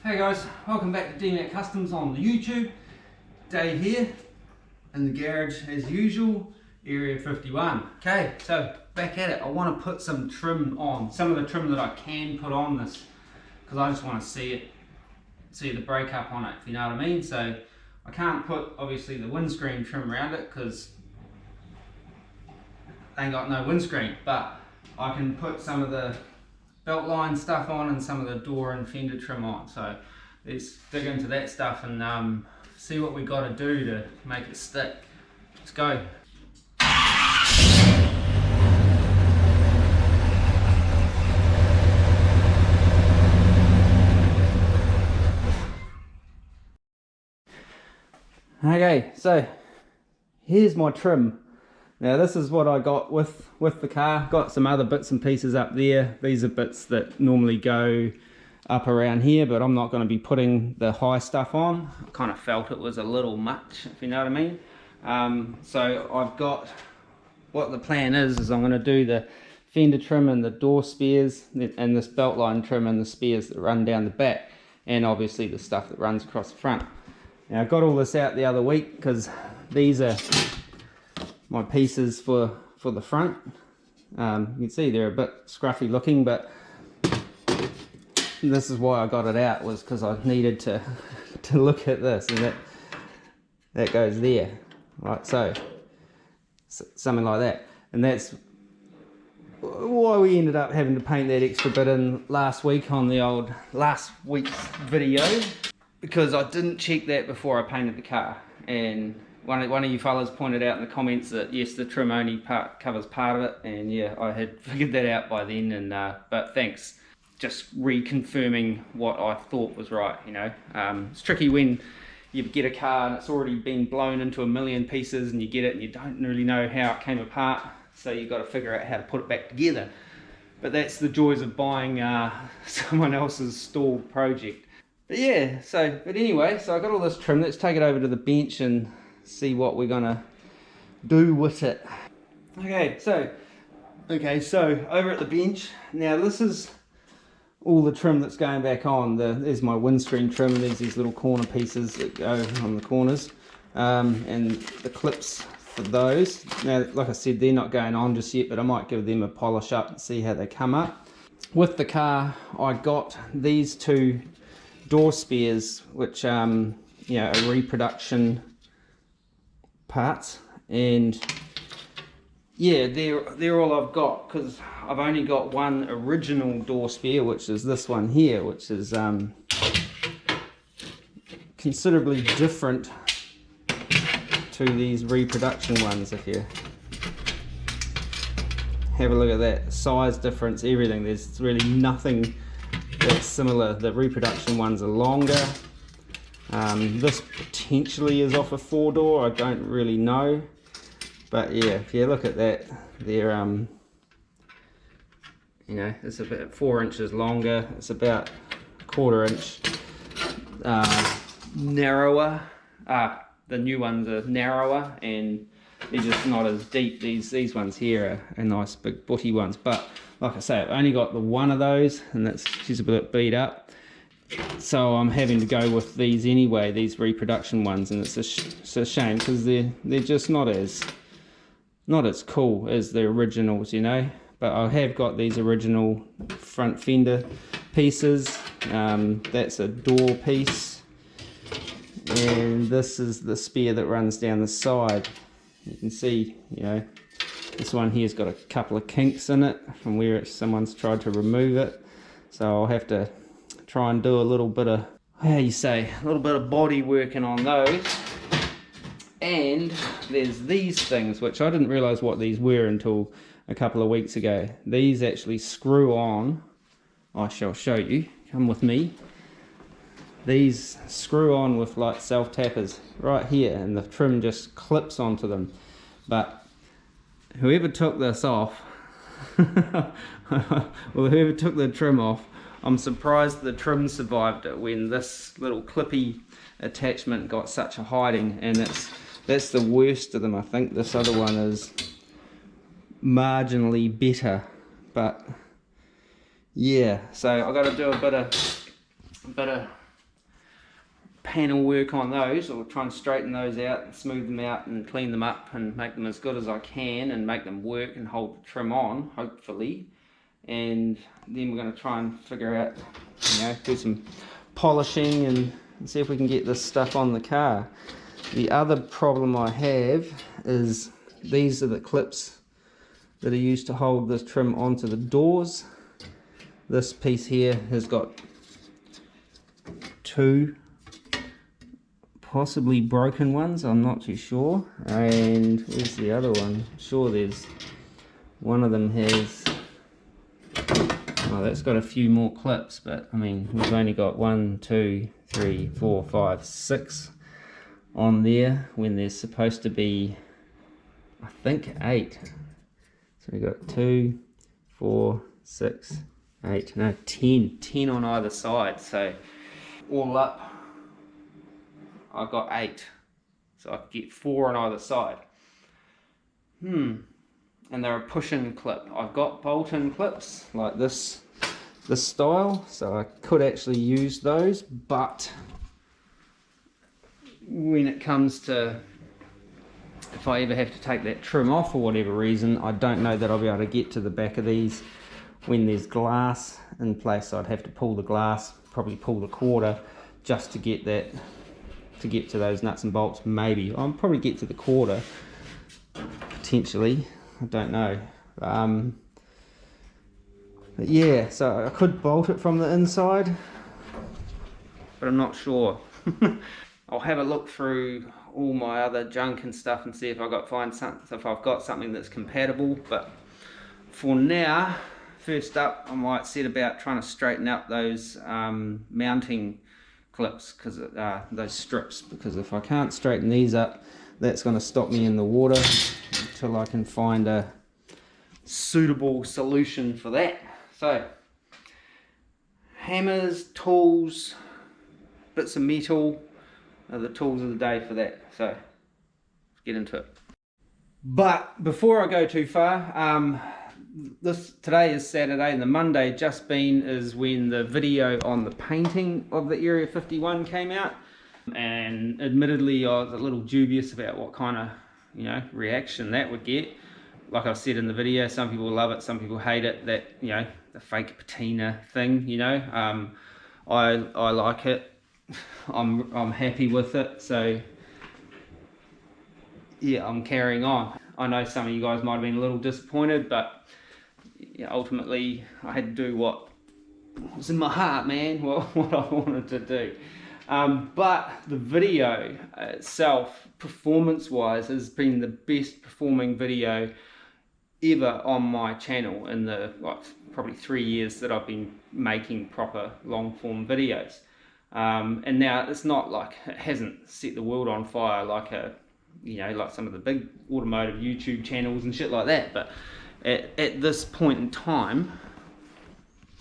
Hey guys, welcome back to Dmac Kustoms on the YouTube. Dave here in the garage as usual, area 51. Okay, so back at it. I want to put some trim on, some of the trim that I can put on this, because I just want to see the breakup on it, if you know what I mean. So I can't put obviously the windscreen trim around it because I ain't got no windscreen, but I can put some of the belt line stuff on and some of the door and fender trim on. So let's dig into that stuff and see what we got to do to make it stick. Let's go. Okay, so here's my trim. Now this is what I got with the car. Got some other bits and pieces up there. These are bits that normally go up around here, but I'm not going to be putting the high stuff on. I kind of felt it was a little much, if you know what I mean. So I've got, what the plan is I'm going to do the fender trim and the door spares and this belt line trim and the spares that run down the back, and obviously the stuff that runs across the front. Now I got all this out the other week because these are my pieces for the front. You can see they're a bit scruffy looking, but this is why I got it out, was because I needed to look at this, and that goes there, right? So something like that, and that's why we ended up having to paint that extra bit in last week on the old last week's video, because I didn't check that before I painted the car. And one of you fellas pointed out in the comments that yes, the trim only covers part of it, and yeah, I had figured that out by then. And but thanks, just reconfirming what I thought was right. You know, it's tricky when you get a car and it's already been blown into a million pieces, and you get it and you don't really know how it came apart, so you've got to figure out how to put it back together. But that's the joys of buying someone else's stalled project. But yeah, but anyway, so I got all this trim. Let's take it over to the bench and see what we're gonna do with it. Okay, so over at the bench, now this is all the trim that's going back on. There's my windscreen trim, and there's these little corner pieces that go on the corners, and the clips for those. Now, like I said, they're not going on just yet, but I might give them a polish up and see how they come up. With the car, I got these two door spares, which you know, are reproduction parts, and yeah, they're all I've got, because I've only got one original door spare, which is this one here, which is considerably different to these reproduction ones. If you have a look at that size difference, everything, there's really nothing that's similar. The reproduction ones are longer. This potentially is off a 4-door, I don't really know, but yeah, if you look at that, they're you know, it's about 4 inches longer. It's about a 1/4 inch narrower. The new ones are narrower, and they're just not as deep. These ones here are nice big butty ones, but like I say, I've only got the one of those, and she's a bit beat up, so I'm having to go with these anyway, these reproduction ones, and it's a shame, because they're just not as cool as the originals, you know. But I have got these original front fender pieces. That's a door piece, and this is the spare that runs down the side. You can see, you know, this one here's got a couple of kinks in it from where someone's tried to remove it, so I'll have to try and do a little bit of, how you say, a little bit of body working on those. And there's these things, which I didn't realize what these were until a couple of weeks ago. These actually screw on. I shall show you, come with me. These screw on with like self-tappers right here, and the trim just clips onto them. But whoever took this off, well, whoever took the trim off, I'm surprised the trim survived it when this little clippy attachment got such a hiding, and that's the worst of them. I think this other one is marginally better, but yeah, so I got to do a bit of panel work on those, or try and straighten those out and smooth them out and clean them up and make them as good as I can and make them work and hold the trim on, hopefully. And then we're going to try and figure out, you know, do some polishing and see if we can get this stuff on the car. The other problem I have is these are the clips that are used to hold this trim onto the doors. This piece here has got two possibly broken ones, I'm not too sure. And where's the other one? I'm sure there's one of them has, oh, that's got a few more clips, but I mean, we've only got 1, 2, 3, 4, 5, 6 on there when there's supposed to be, I think, 8. So we've got 2, 4, 6, 8, no, 10 on either side. So all up, I've got 8. So I could get 4 on either side. And they're a push-in clip. I've got bolt-in clips like this style, so I could actually use those, but when it comes to, if I ever have to take that trim off for whatever reason, I don't know that I'll be able to get to the back of these when there's glass in place. So I'd have to pull the glass, probably pull the quarter just to get that, to get to those nuts and bolts. Maybe I'll probably get to the quarter potentially, I don't know. But yeah, so I could bolt it from the inside, but I'm not sure. I'll have a look through all my other junk and stuff and see if I've got something that's compatible. But for now, first up, I might set about trying to straighten up those mounting clips, because those strips, because if I can't straighten these up, that's going to stop me in the water until I can find a suitable solution for that. So hammers, tools, bits of metal are the tools of the day for that. So let's get into it. But before I go too far, today is Saturday, and the Monday just been is when the video on the painting of the Area 51 came out. And admittedly, I was a little dubious about what kind of, you know, reaction that would get. Like I said in the video, some people love it, some people hate it. That, you know, the fake patina thing, you know. I like it. I'm happy with it. So yeah, I'm carrying on. I know some of you guys might have been a little disappointed, but yeah, ultimately I had to do what was in my heart, man. What I wanted to do. But the video itself, performance-wise, has been the best performing video ever on my channel in the probably 3 years that I've been making proper long-form videos. And now it's not like it hasn't set the world on fire like like some of the big automotive YouTube channels and shit like that. But at this point in time,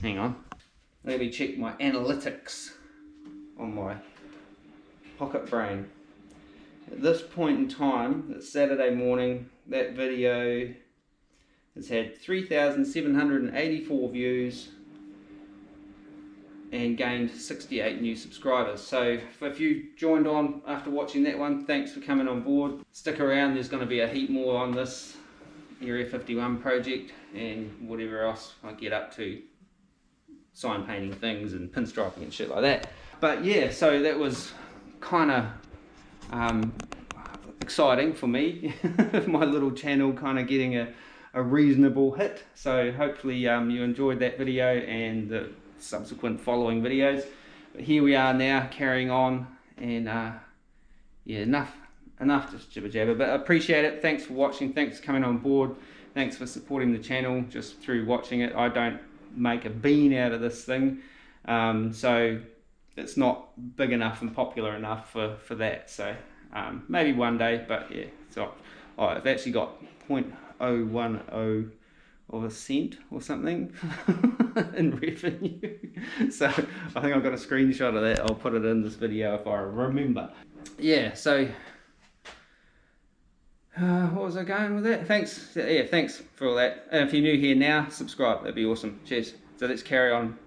hang on, let me check my analytics on my pocket brain. At this point in time, it's Saturday morning, that video has had 3,784 views and gained 68 new subscribers. So if you joined on after watching that one, thanks for coming on board. Stick around, there's going to be a heap more on this Area 51 project and whatever else I get up to, sign painting things and pinstriping and shit like that. But yeah, so that was kind of exciting for me. My little channel kind of getting a reasonable hit. So hopefully you enjoyed that video and the subsequent following videos. But here we are now, carrying on, and yeah, enough just jibber jabber, but I appreciate it. Thanks for watching, thanks for coming on board, thanks for supporting the channel just through watching it. I don't make a bean out of this thing, so it's not big enough and popular enough for that. So maybe one day, but yeah, so I've actually got 0.010 of a cent or something in revenue. So I think I've got a screenshot of that. I'll put it in this video if I remember. Yeah, so what was I going with that? Thanks, yeah, thanks for all that. And if you're new here now, subscribe, that'd be awesome. Cheers. So let's carry on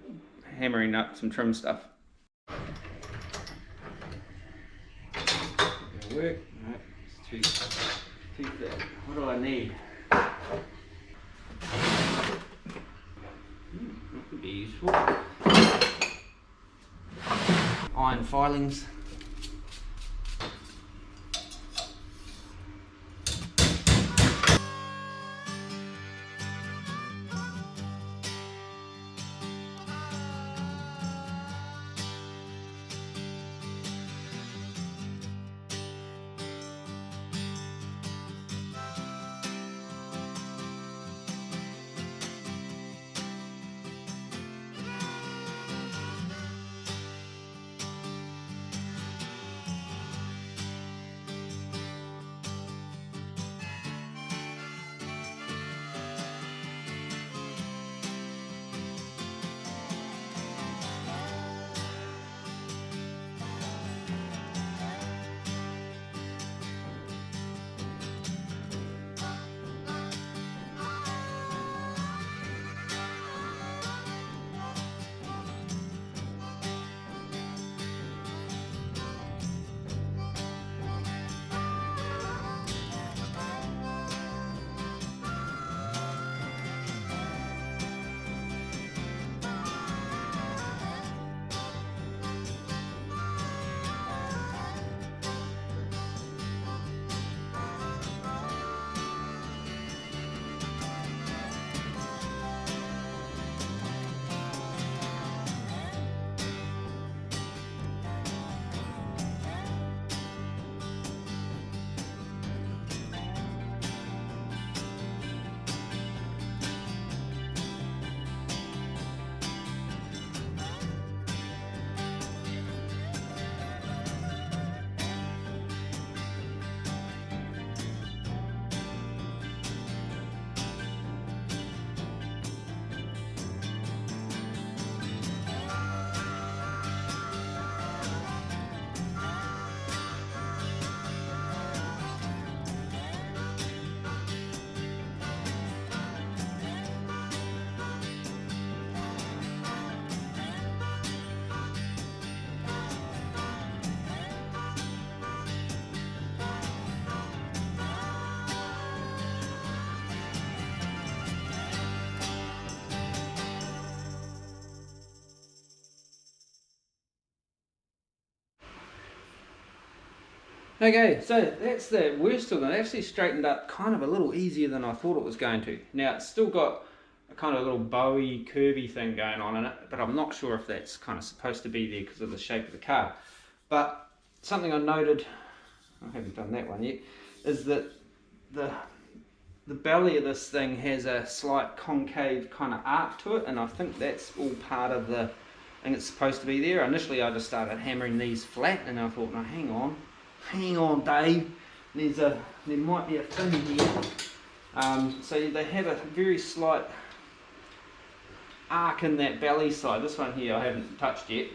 hammering up some trim stuff. that'll work. No, it's too thick. What do I need? That could be useful. Iron filings. Okay, so that's the worst of them. It actually straightened up kind of a little easier than I thought it was going to. Now, it's still got a kind of little bowy, curvy thing going on in it, but I'm not sure if that's kind of supposed to be there because of the shape of the car. But something I noted, I haven't done that one yet, is that the belly of this thing has a slight concave kind of arc to it, and I think that's all part of the thing it's supposed to be there. Initially, I just started hammering these flat, and I thought, no, hang on, Dave. There might be a thing here. So they have a very slight arc in that belly side. This one here I haven't touched yet,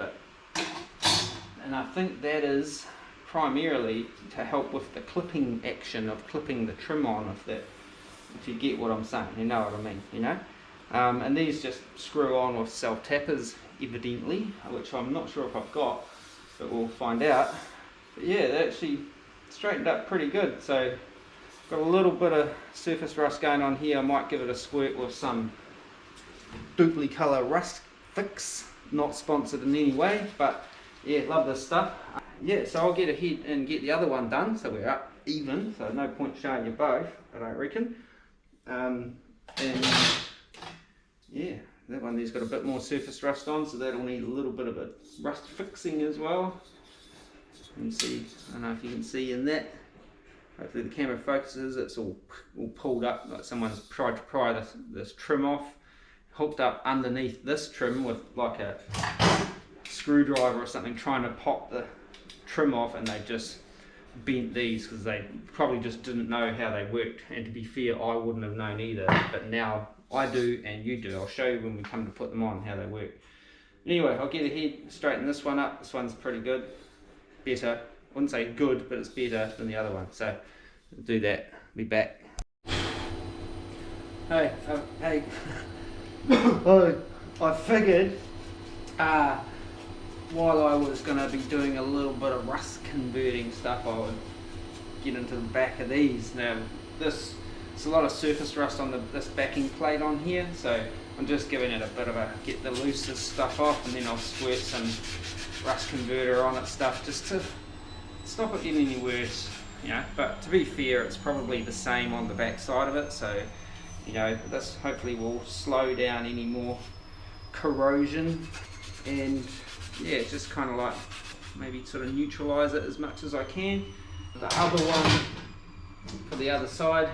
and I think that is primarily to help with the clipping action of clipping the trim on. If you get what I'm saying, you know what I mean, you know. And these just screw on with self tappers, evidently, which I'm not sure if I've got, but we'll find out. But yeah, they actually straightened up pretty good. So got a little bit of surface rust going on here. I might give it a squirt with some Dupli Colour Rust Fix. Not sponsored in any way, but yeah, love this stuff. Yeah, so I'll get ahead and get the other one done, so we're up even. So no point showing you both, I don't reckon. And yeah, that one there's got a bit more surface rust on, so that'll need a little bit of a rust fixing as well. You can see, I don't know if you can see in that. Hopefully the camera focuses. It's all pulled up like someone's tried to pry this trim off. Hooked up underneath this trim with like a screwdriver or something, trying to pop the trim off, and they just bent these because they probably just didn't know how they worked. And to be fair, I wouldn't have known either, but now I do and you do. I'll show you when we come to put them on how they work. Anyway, I'll get ahead, straighten this one up. This one's pretty good. Better. I wouldn't say good, but it's better than the other one. So I'll do that. Be back. Hey. I figured while I was going to be doing a little bit of rust converting stuff, I would get into the back of these. Now there's a lot of surface rust on this backing plate on here, so I'm just giving it a bit of a get the loosest stuff off, and then I'll squirt some rust converter on it stuff just to stop it getting any worse, you know. But to be fair, it's probably the same on the back side of it, so you know, this hopefully will slow down any more corrosion, and yeah, just kind of like maybe sort of neutralize it as much as I can. The other one for the other side,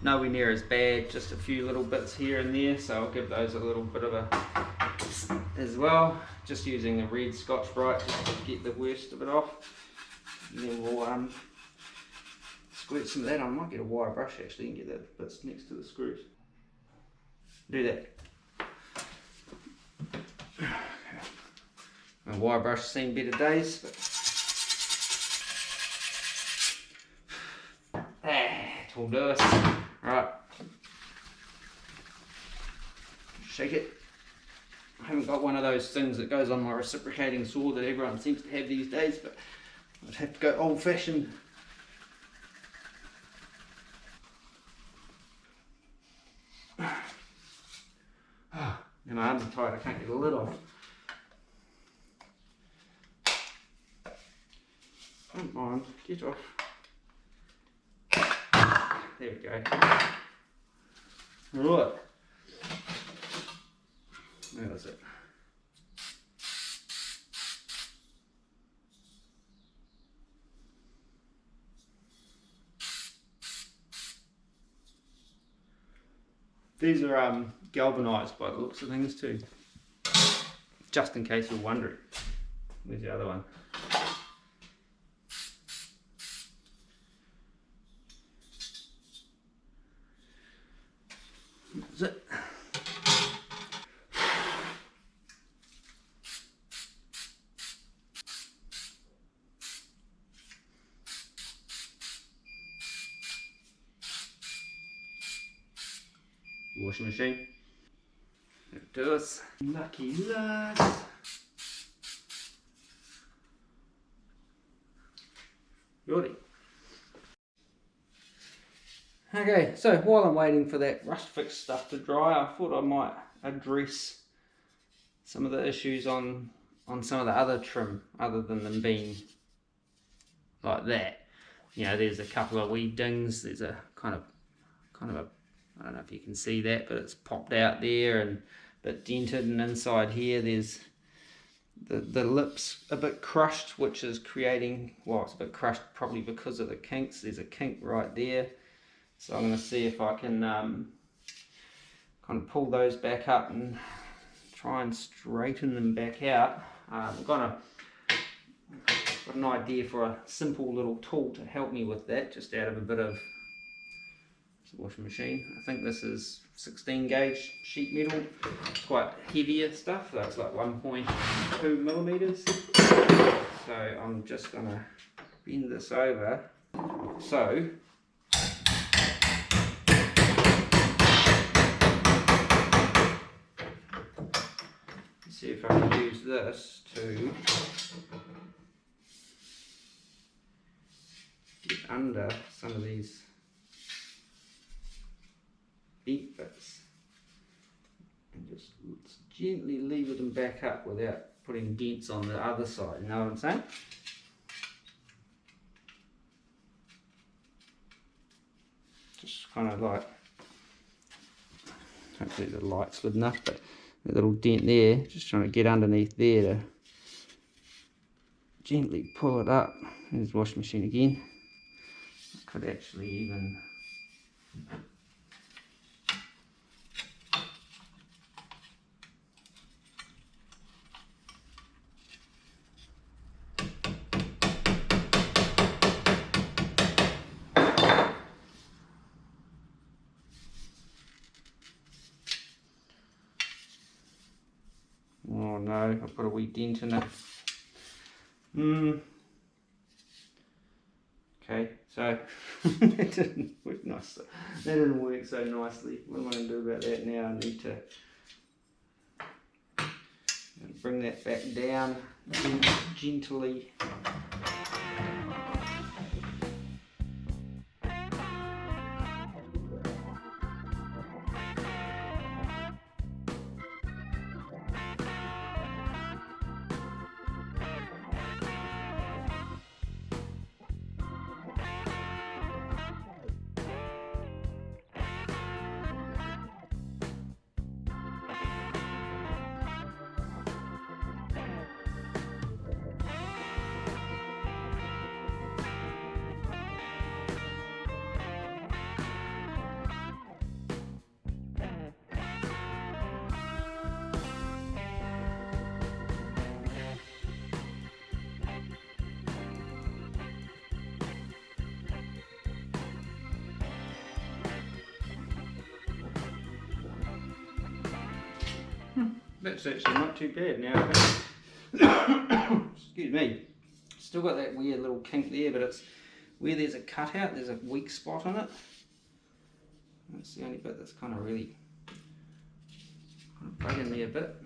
nowhere near as bad, just a few little bits here and there, so I'll give those a little bit of a as well, just using a red Scotch-Brite just to get the worst of it off, and then we'll squirt some of that on. I might get a wire brush actually and get that bits next to the screws. Do that. My wire brush has seen better days, but it'll do us. Right, shake it. I haven't got one of those things that goes on my reciprocating saw that everyone seems to have these days, but I'd have to go old-fashioned. And my arms are tight, I can't get the lid off. Don't mind, get off. There we go. Right. That was it. These are galvanized by the looks of things too. Just in case you're wondering. Where's the other one? That's it. Washing machine. There it does. Lucky lads. Ready. Okay, so while I'm waiting for that rust fix stuff to dry, I thought I might address some of the issues on some of the other trim, other than them being like that. You know, there's a couple of wee dings. There's a kind of a, I don't know if you can see that, but it's popped out there and a bit dented, and inside here there's the lips a bit crushed, which is creating, well, it's a bit crushed probably because of the kinks. There's a kink right there, so I'm going to see if I can kind of pull those back up and try and straighten them back out. I've got an idea for a simple little tool to help me with that, just out of a bit of washing machine. I think this is 16 gauge sheet metal. It's quite heavier stuff, so it's like 1.2 millimeters. So I'm just gonna bend this over. So let's see if I can use this to get under some of these bent bits and just gently lever them back up without putting dents on the other side, you know what I'm saying? Just kind of like, hopefully the light's good enough, but that little dent there, just trying to get underneath there to gently pull it up. There's the washing machine again. I could actually even I put a wee dent in it. Okay, so that didn't work nice. That didn't work so nicely. What am I going to do about that now? I need to bring that back down gently. That's actually not too bad now. Excuse me. Still got that weird little kink there, but it's where there's a cutout, there's a weak spot on it. That's the only bit that's kind of really bugging me a bit.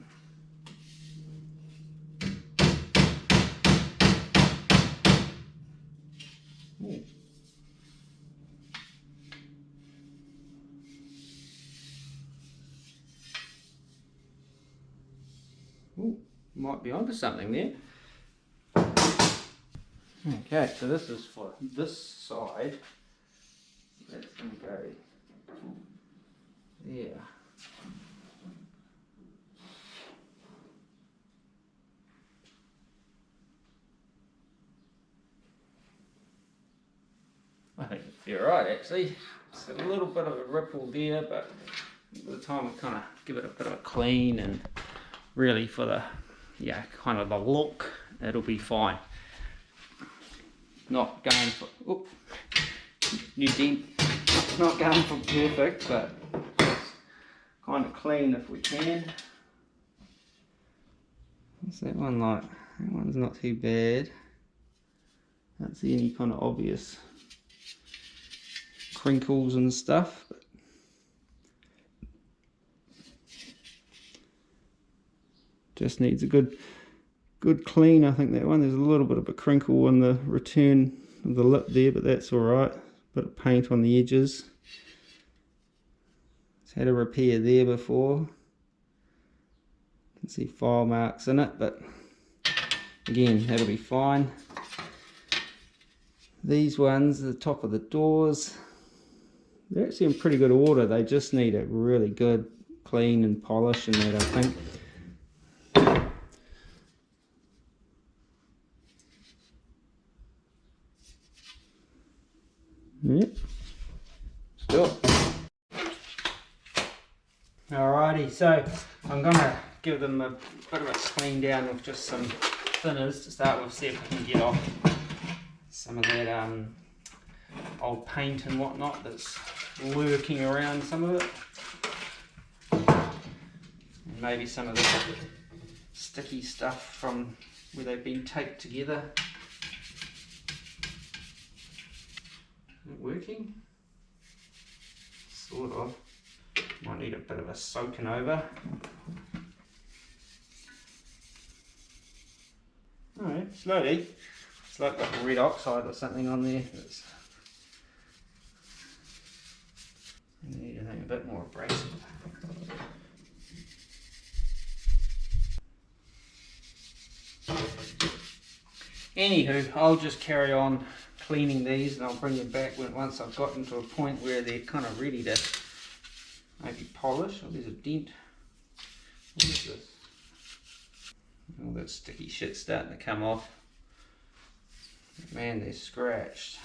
Ooh. Ooh, might be onto something there. Okay, so this is for this side. That's going to go there. I think you're right, actually. It's a little bit of a ripple there, but by the time we kind of give it a bit of a clean and really for the, yeah, kind of the look, it'll be fine. Not going for, oop, new dent, not going for perfect, but it's kind of clean if we can. What's that one like? That one's not too bad. Don't see any kind of obvious crinkles and stuff. But just needs a good clean. I think that one, there's a little bit of a crinkle on the return of the lip there, but that's alright. Bit of paint on the edges. It's had a repair there before. You can see file marks in it, but again, that'll be fine. These ones, the top of the doors, they're actually in pretty good order. They just need a really good clean and polish and that, I think. Yep. Still. Alrighty, so I'm gonna give them a bit of a clean down with just some thinners to start with, see if I can get off some of that old paint and whatnot that's lurking around some of it. And maybe some of the sticky stuff from where they've been taped together. Is it working? Sort of. Might need a bit of a soaking over. Alright, slowly. It's like got red oxide or something on there. I need anything a bit more abrasive. Anywho, I'll just carry on cleaning these and I'll bring them back once I've gotten to a point where they're kind of ready to maybe polish. Oh, there's a dent. What is this? All that sticky shit's starting to come off. Man, they're scratched.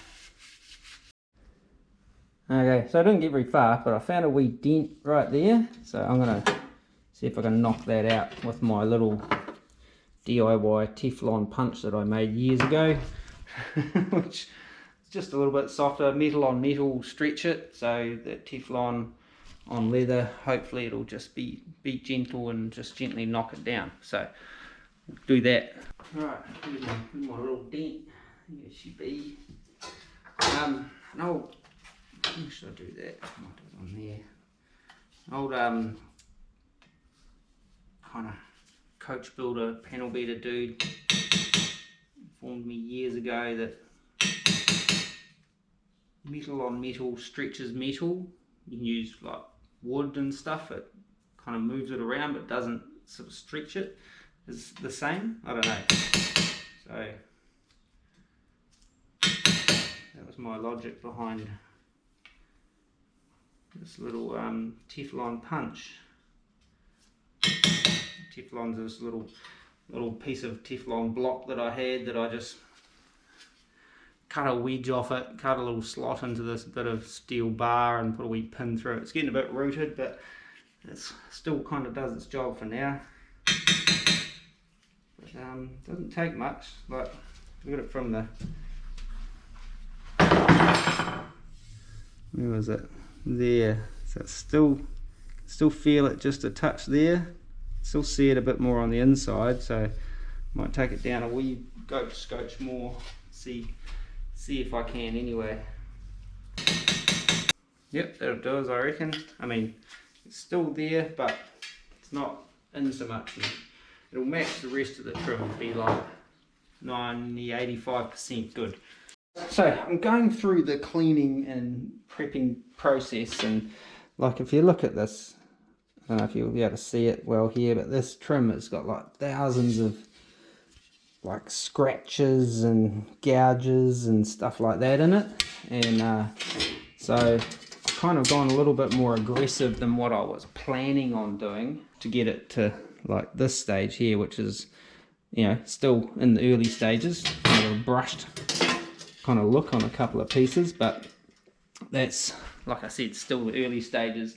Okay, so I didn't get very far, but I found a wee dent right there. So I'm going to see if I can knock that out with my little DIY Teflon punch that I made years ago. Which is just a little bit softer, metal on metal, stretch it. So that Teflon on leather, hopefully it'll just be gentle and just gently knock it down. So we'll do that. Right, here's my little dent. Here she be. No, how should I do that? I might do it on there. Old kind of coach builder, panel beater dude informed me years ago that metal on metal stretches metal. You can use like wood and stuff, it kind of moves it around but doesn't sort of stretch it. Is the same? I don't know. So that was my logic behind this little Teflon punch. Teflon's this little piece of Teflon block that I had that I just cut a wedge off it, cut a little slot into this bit of steel bar and put a wee pin through it. It's getting a bit rooted, but it still kind of does its job for now. But doesn't take much. Like, look at it from the, where was it? There. So it's still feel it just a touch there. Still see it a bit more on the inside, so might take it down a wee scotch more. See if I can anyway. Yep, that'll do us, I reckon. I mean, it's still there, but it's not in so much. It'll match the rest of the trim and be like 85% good. So I'm going through the cleaning and prepping process, and like if you look at this, I don't know if you'll be able to see it well here, but this trim has got like thousands of like scratches and gouges and stuff like that in it, and so I've kind of gone a little bit more aggressive than what I was planning on doing to get it to like this stage here, which is, you know, still in the early stages, kind of a brushed kind of look on a couple of pieces, but that's, like I said, still the early stages.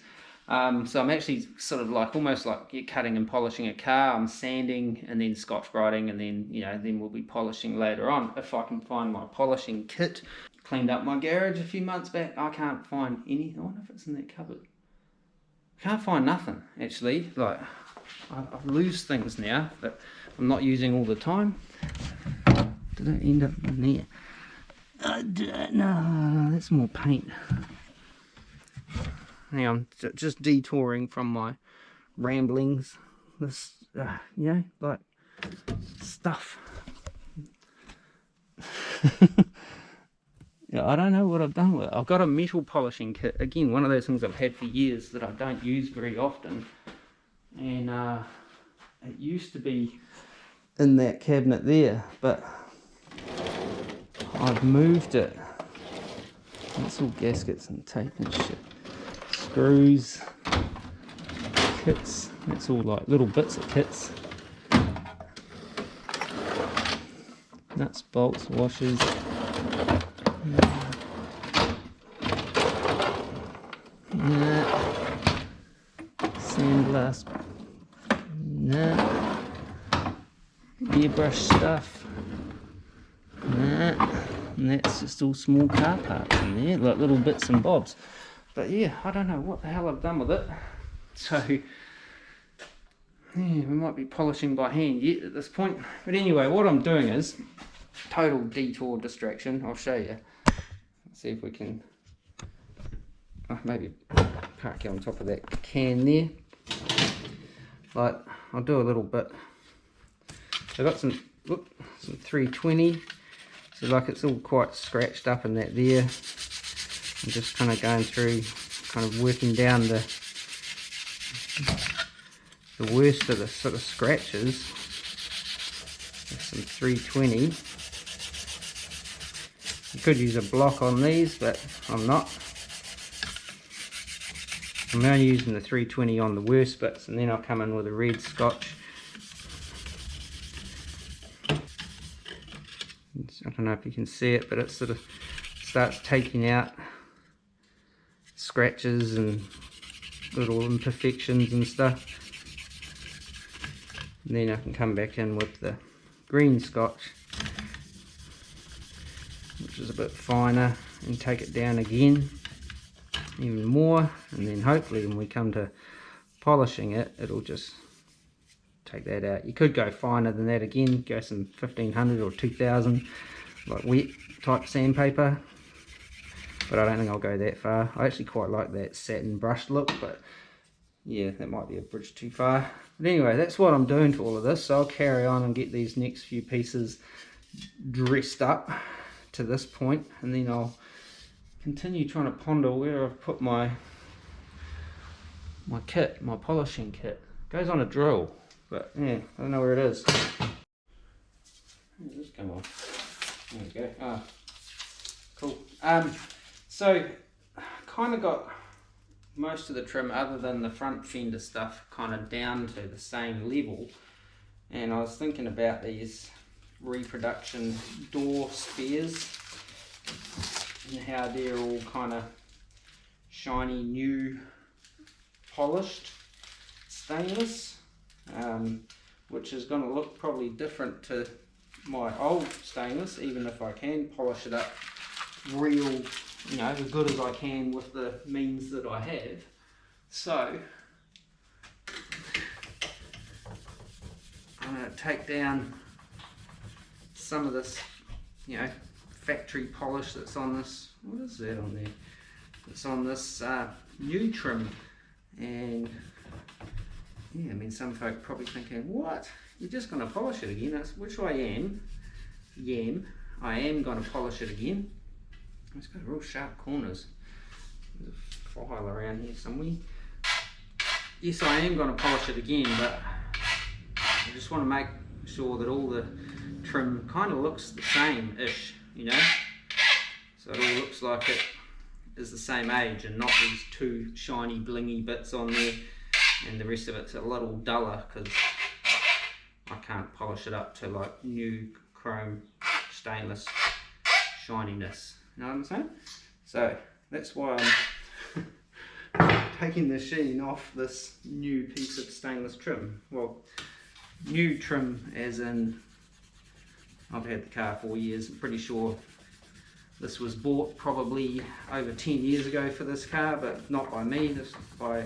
So I'm actually sort of like almost like you're cutting and polishing a car. I'm sanding and then scotch brightening, and then, you know, then we'll be polishing later on if I can find my polishing kit. Cleaned up my garage a few months back. I can't find any. I wonder if it's in that cupboard. I can't find nothing actually. Like I lose things now that I'm not using all the time. Did it end up in there? No, that's more paint. Hang on, just detouring from my ramblings. This, you know, like stuff. Yeah, I don't know what I've done with it. I've got a metal polishing kit. Again, one of those things I've had for years that I don't use very often. And it used to be in that cabinet there, but I've moved it. That's all gaskets and tape and shit. Screws, kits, that's all like little bits of kits. Nuts, bolts, washers. Sandblast. Nah. Airbrush stuff. Nah. And that's just all small car parts in there, like little bits and bobs. But yeah, I don't know what the hell I've done with it. So yeah, we might be polishing by hand yet at this point. But anyway, what I'm doing is total detour distraction. I'll show you. Let's see if we can maybe park you on top of that can there. Like I'll do a little bit. I got some 320. So like it's all quite scratched up in that there. I'm just kind of going through, kind of working down the worst of the sort of scratches. There's some 320. You could use a block on these, but I'm not. I'm only using the 320 on the worst bits, and then I'll come in with a red scotch. I don't know if you can see it, but it sort of starts taking out scratches and little imperfections and stuff. And then I can come back in with the green scotch, which is a bit finer, and take it down again even more, and then hopefully when we come to polishing it, it'll just take that out. You could go finer than that again, go some 1500 or 2000 like wet type sandpaper, but I don't think I'll go that far. I actually quite like that satin brush look, but yeah, that might be a bridge too far. But anyway, that's what I'm doing to all of this, so I'll carry on and get these next few pieces dressed up to this point, and then I'll continue trying to ponder where I've put my kit, my polishing kit. It goes on a drill, but yeah, I don't know where it is. Where's this come off? There we go. Ah, cool. So kind of got most of the trim other than the front fender stuff kind of down to the same level, and I was thinking about these reproduction door spares and how they're all kind of shiny new polished stainless, which is going to look probably different to my old stainless, even if I can polish it up real, you know, as good as I can with the means that I have. So I'm going to take down some of this, you know, factory polish that's on this. What is that on there? It's on this new trim. And yeah, I mean, some folk probably thinking, what? You're just going to polish it again? Which I am. I am going to polish it again. It's got real sharp corners. There's a file around here somewhere. Yes, I am going to polish it again, but I just want to make sure that all the trim kind of looks the same-ish, you know? So it all looks like it is the same age and not these two shiny blingy bits on there and the rest of it's a little duller because I can't polish it up to like new chrome stainless shininess. You know what I'm saying? So that's why I'm taking the sheen off this new piece of stainless trim. Well, new trim as in I've had the car 4 years. I'm pretty sure this was bought probably over 10 years ago for this car, but not by me. This by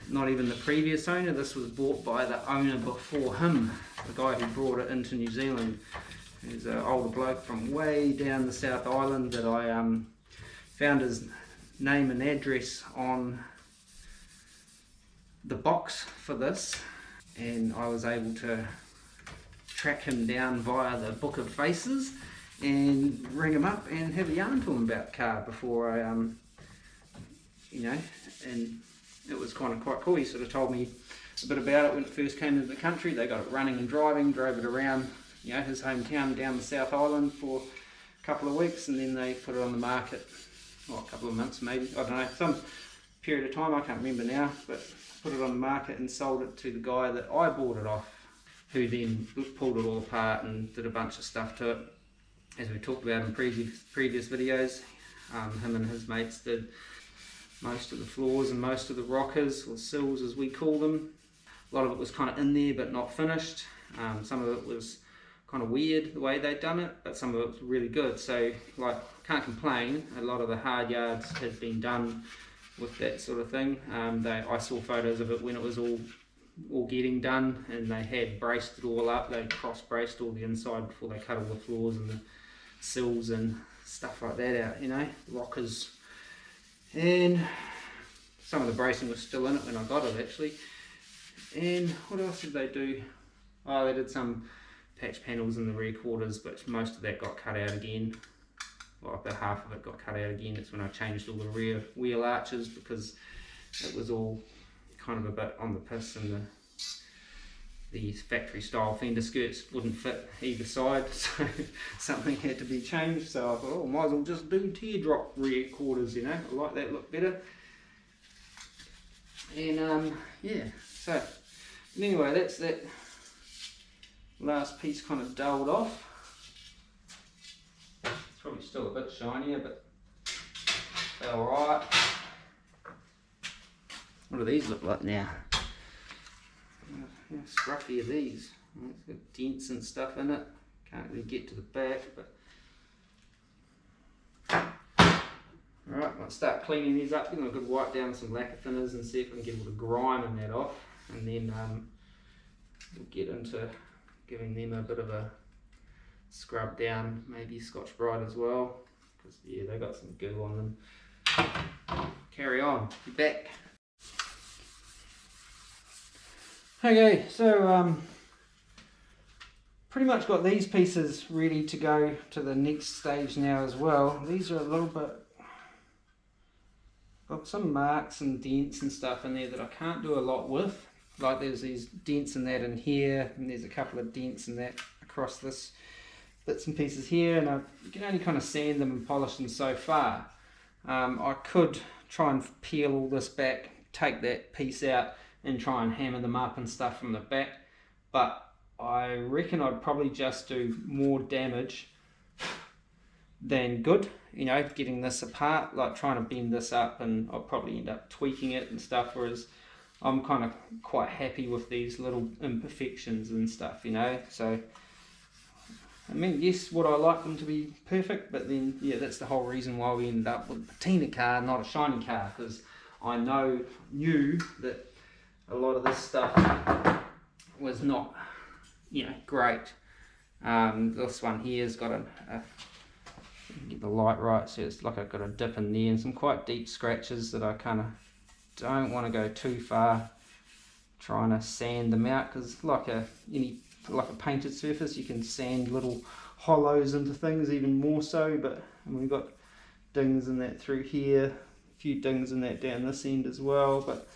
not even the previous owner. This was bought by the owner before him, the guy who brought it into New Zealand. He's an older bloke from way down the South Island that I found his name and address on the box for this, and I was able to track him down via the Book of Faces and ring him up and have a yarn to him about the car before I, you know, and it was kind of quite cool. He sort of told me a bit about it when it first came into the country. They got it running and driving, drove it around, you know, his hometown down the South Island for a couple of weeks, and then they put it on the market, well, a couple of months maybe, I don't know, some period of time, I can't remember now, but put it on the market and sold it to the guy that I bought it off, who then pulled it all apart and did a bunch of stuff to it. As we talked about in previous videos, him and his mates did most of the floors and most of the rockers, or sills as we call them. A lot of it was kind of in there but not finished. Some of it was kind of weird the way they'd done it, but some of it was really good. So, like, can't complain. A lot of the hard yards had been done with that sort of thing. I saw photos of it when it was all getting done, and they had braced it all up. They cross-braced all the inside before they cut all the floors and the sills and stuff like that out, you know, rockers. And some of the bracing was still in it when I got it, actually. And what else did they do? Oh, they did some patch panels in the rear quarters, but most of that got cut out again. Well, about half of it got cut out again. It's when I changed all the rear wheel arches because it was all kind of a bit on the piss, and the factory style fender skirts wouldn't fit either side, so something had to be changed. So I thought, oh, might as well just do teardrop rear quarters, you know, I like that look better. And yeah, so anyway, that's that last piece kind of dulled off. It's probably still a bit shinier, but alright. What do these look like now? How scruffy are these? It's got dents and stuff in it. Can't really get to the back, but alright, I'll start cleaning these up. Give them a good wipe down with some lacquer thinners and see if I can get all the grime in that off, and then we'll get into giving them a bit of a scrub down, maybe Scotch Brite as well, because yeah, they got some goo on them. Carry on, be back. Okay, so pretty much got these pieces ready to go to the next stage now as well. These are a little bit, got some marks and dents and stuff in there that I can't do a lot with. Like there's these dents in that in here, and there's a couple of dents in that across this bits and pieces here, and you can only kind of sand them and polish them so far. I could try and peel all this back, take that piece out, and try and hammer them up and stuff from the back, but I reckon I'd probably just do more damage than good, you know, getting this apart, like trying to bend this up, and I'll probably end up tweaking it and stuff, whereas I'm kind of quite happy with these little imperfections and stuff, you know. So I mean, yes, would I like them to be perfect, but then yeah, that's the whole reason why we ended up with a patina car, not a shiny car, because I knew that a lot of this stuff was not you know, great. This one here has got get the light right, so it's like I've got a dip in there and some quite deep scratches that I kind of don't want to go too far trying to sand them out, because like a painted surface, you can sand little hollows into things even more so. But we've got dings in that through here, a few dings in that down this end as well, but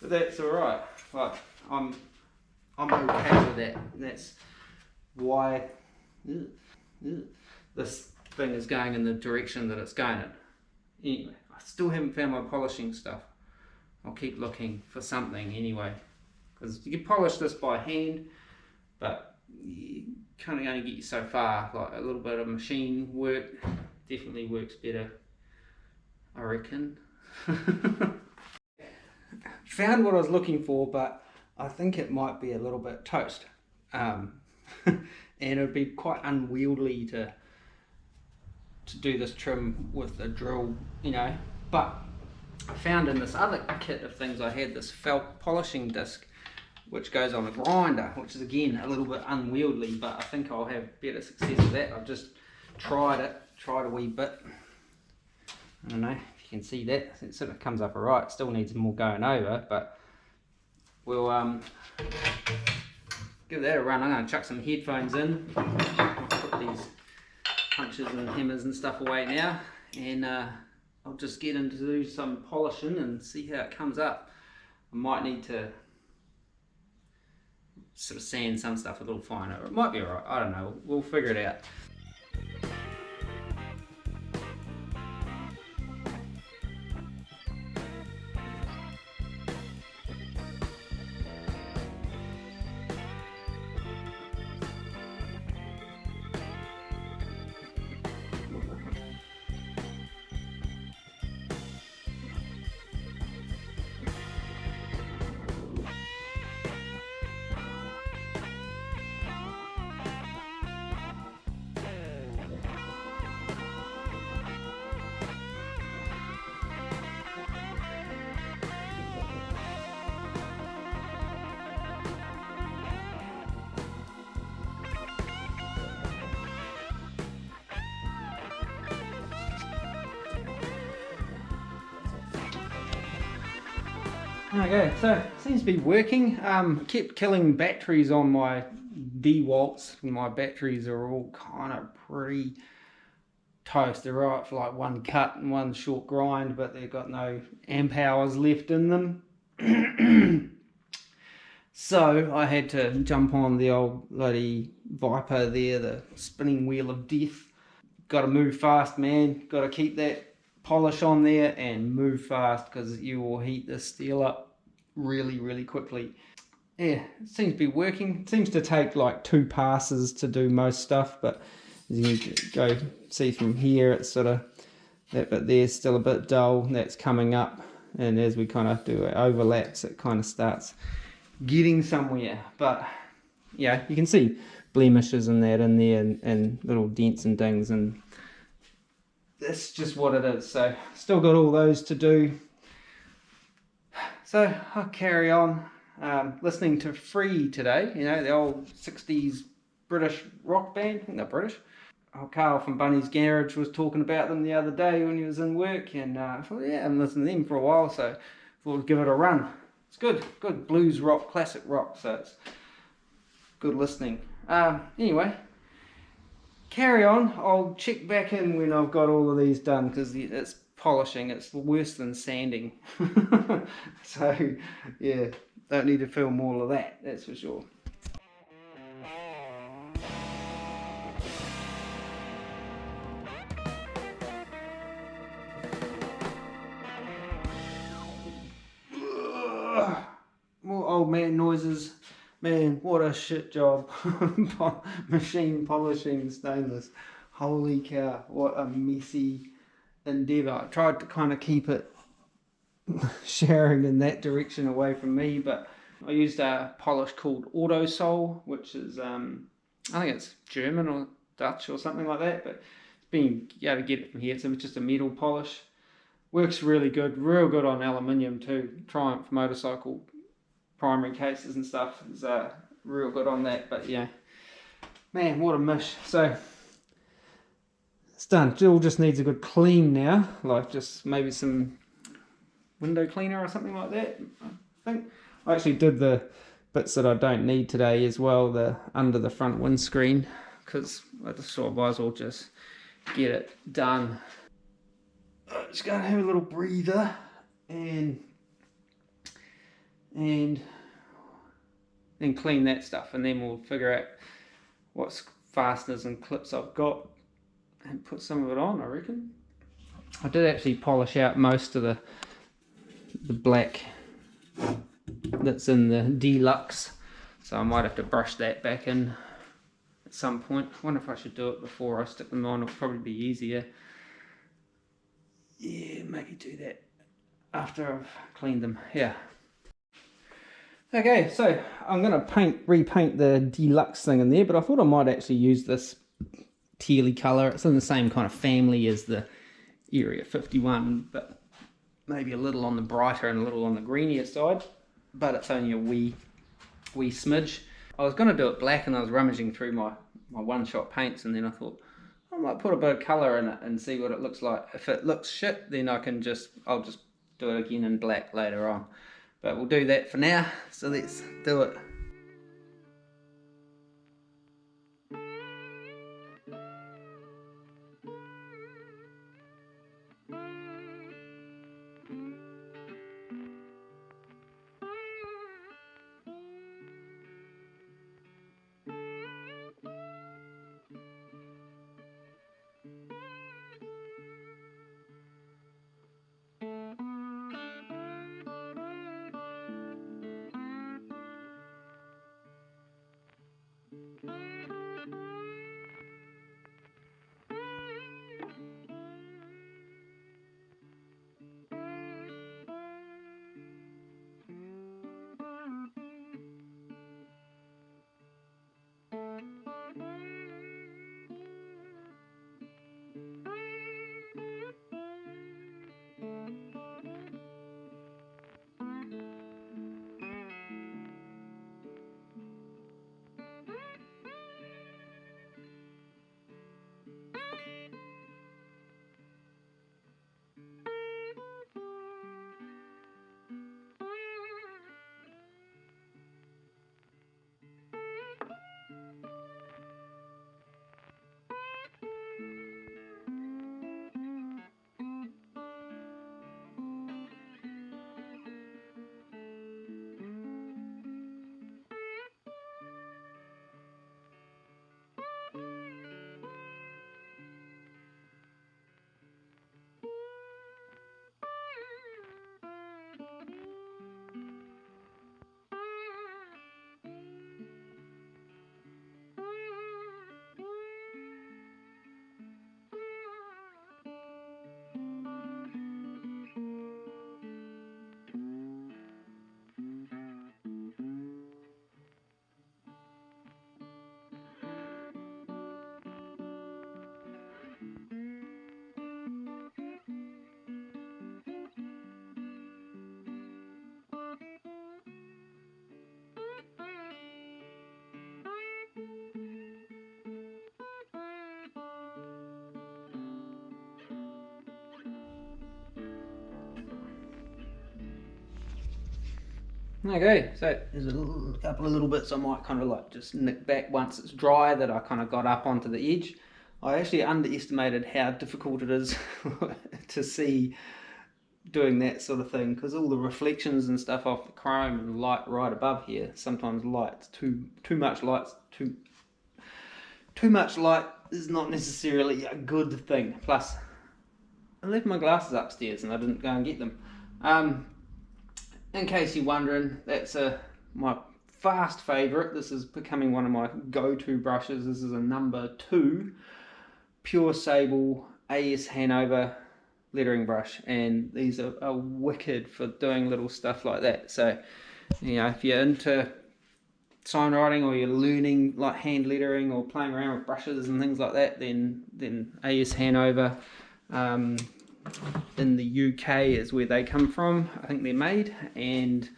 that's all right. Like I'm okay with that, and that's why this thing is going in the direction that it's going in. Anyway, I still haven't found my polishing stuff. I'll keep looking for something anyway, because you can polish this by hand, but you kind of only get you so far. Like a little bit of machine work definitely works better, I reckon. Found what I was looking for, but I think it might be a little bit toast, and it would be quite unwieldy to do this trim with a drill, you know. But I found in this other kit of things I had this felt polishing disc which goes on a grinder, which is again a little bit unwieldy, but I think I'll have better success with that. I've just tried a wee bit. I don't know if you can see that, it sort of comes up alright. Still needs more going over, but we'll give that a run. I'm going to chuck some headphones in. I'll put these punches and hammers and stuff away now, and I'll just get into do some polishing and see how it comes up. I might need to sort of sand some stuff a little finer, or it might be alright, I don't know, we'll figure it out. Okay, so it seems to be working. Kept killing batteries on my DeWaltz. My batteries are all kind of pretty toast. They're right for like one cut and one short grind, but they've got no amp hours left in them. So I had to jump on the old bloody Viper there, the spinning wheel of death. Got to move fast, man. Got to keep that polish on there and move fast, because you will heat the steel up really quickly. Yeah, it seems to be working. It seems to take like 2 passes to do most stuff, but as you can go see from here, it's sort of that bit there's still a bit dull, that's coming up, and as we kind of do it overlaps, it kind of starts getting somewhere. But yeah, you can see blemishes and that in there, and little dents and dings, and that's just what it is. So still got all those to do, so I'll carry on listening to Free today, you know, the old 60s British rock band. I think they're British. Carl from Bunny's Garage was talking about them the other day when he was in work, and I thought, yeah, I haven't listened to them for a while, so I thought I'd give it a run. It's good blues rock, classic rock, so it's good listening. Anyway, carry on. I'll check back in when I've got all of these done, because it's polishing. It's worse than sanding. So yeah, don't need to film all of that, that's for sure. More old man noises. Man, what a shit job. Machine polishing stainless. Holy cow, what a messy endeavour. I tried to kind of keep it sharing in that direction away from me, but I used a polish called Auto Sol, which is I think it's German or Dutch or something like that, but it's been able to get it from here. So it's just a metal polish. Works really good, real good on aluminium too. Triumph motorcycle primary cases and stuff. It's real good on that, but yeah, man, what a mish. So it's done. It all just needs a good clean now, like just maybe some window cleaner or something like that. I think I actually did the bits that I don't need today as well, the under the front windscreen, because I just thought I might as well just get it done. I'm just gonna have a little breather and clean that stuff, and then we'll figure out what fasteners and clips I've got and put some of it on, I reckon. I did actually polish out most of the black that's in the Deluxe, so I might have to brush that back in at some point. I wonder if I should do it before I stick them on. It'll probably be easier. Yeah, maybe do that after I've cleaned them. Yeah. Okay, so I'm going to repaint the Deluxe thing in there, but I thought I might actually use this tealy colour. It's in the same kind of family as the Area 51, but maybe a little on the brighter and a little on the greenier side, but it's only a wee smidge. I was going to do it black, and I was rummaging through my one-shot paints, and then I thought I might put a bit of colour in it and see what it looks like. If it looks shit, then I'll just do it again in black later on. But we'll do that for now, so let's do it. Okay, so there's a couple of little bits I might kind of like just nick back once it's dry that I kind of got up onto the edge. I actually underestimated how difficult it is to see doing that sort of thing, because all the reflections and stuff off the chrome and light right above here, sometimes light, too much light is not necessarily a good thing. Plus, I left my glasses upstairs and I didn't go and get them. In case you're wondering, that's my fast favourite. This is becoming one of my go-to brushes. This is a number 2 Pure Sable AS Hanover lettering brush, and these are wicked for doing little stuff like that. So, you know, if you're into sign writing, or you're learning like hand lettering or playing around with brushes and things like that, then AS Hanover in the UK is where they come from. I think they're made, and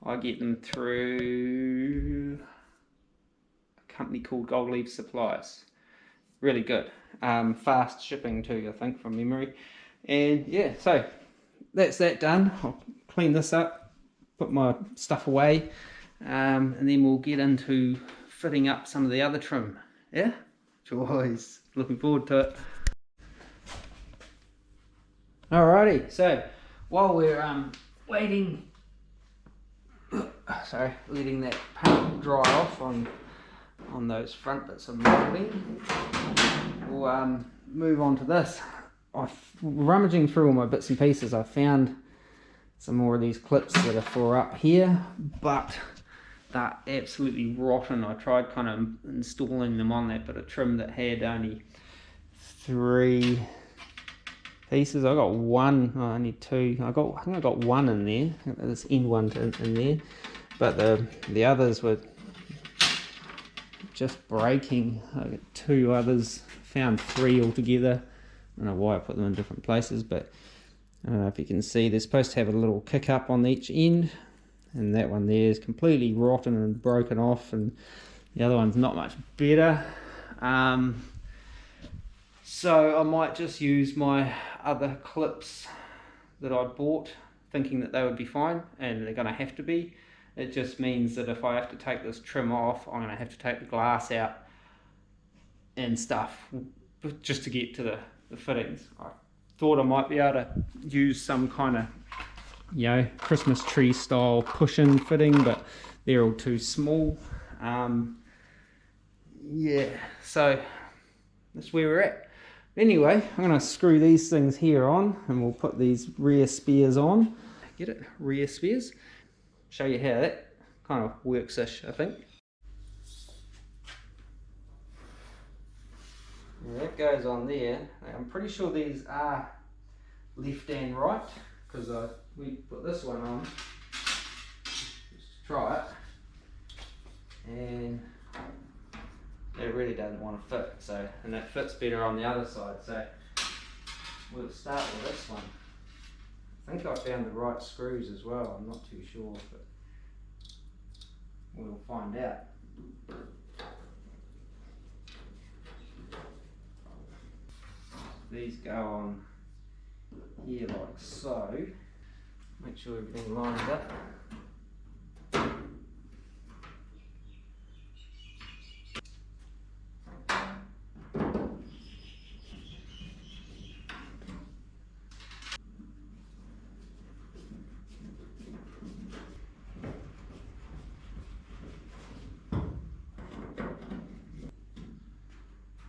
I get them through company called Gold Leaf Supplies. Really good. Fast shipping too, I think, from memory. And yeah, so that's that done. I'll clean this up, put my stuff away, and then we'll get into fitting up some of the other trim. Yeah? Always looking forward to it. Alrighty, so while we're waiting, sorry, letting that paint dry off on those front bits of molding, we'll move on to this. Rummaging through all my bits and pieces, I found some more of these clips that are for up here, but they're absolutely rotten. I tried kind of installing them on that bit of trim that had only 3 pieces. I got one, oh, I need 2. I think I got one in there, this end one in there, but the others were just breaking. I got 2 others, found 3 altogether. I don't know why I put them in different places, but I don't know if you can see, they're supposed to have a little kick up on each end, and that one there is completely rotten and broken off, and the other one's not much better. So I might just use my other clips that I bought, thinking that they would be fine, and they're going to have to be. It just means that if I have to take this trim off, I'm going to have to take the glass out and stuff just to get to the fittings. I thought I might be able to use some kind of, you know, Christmas tree style push-in fitting, but they're all too small. Yeah, so that's where we're at. Anyway, I'm going to screw these things here on, and we'll put these rear spares on. Get it? Rear spares. Show you how that kind of works-ish, I think. And that goes on there. I'm pretty sure these are left and right, because we put this one on just to try it, and it really doesn't want to fit, so, and it fits better on the other side, so we'll start with this one. I think I found the right screws as well, I'm not too sure, but we'll find out. These go on here like so. Make sure everything lines up.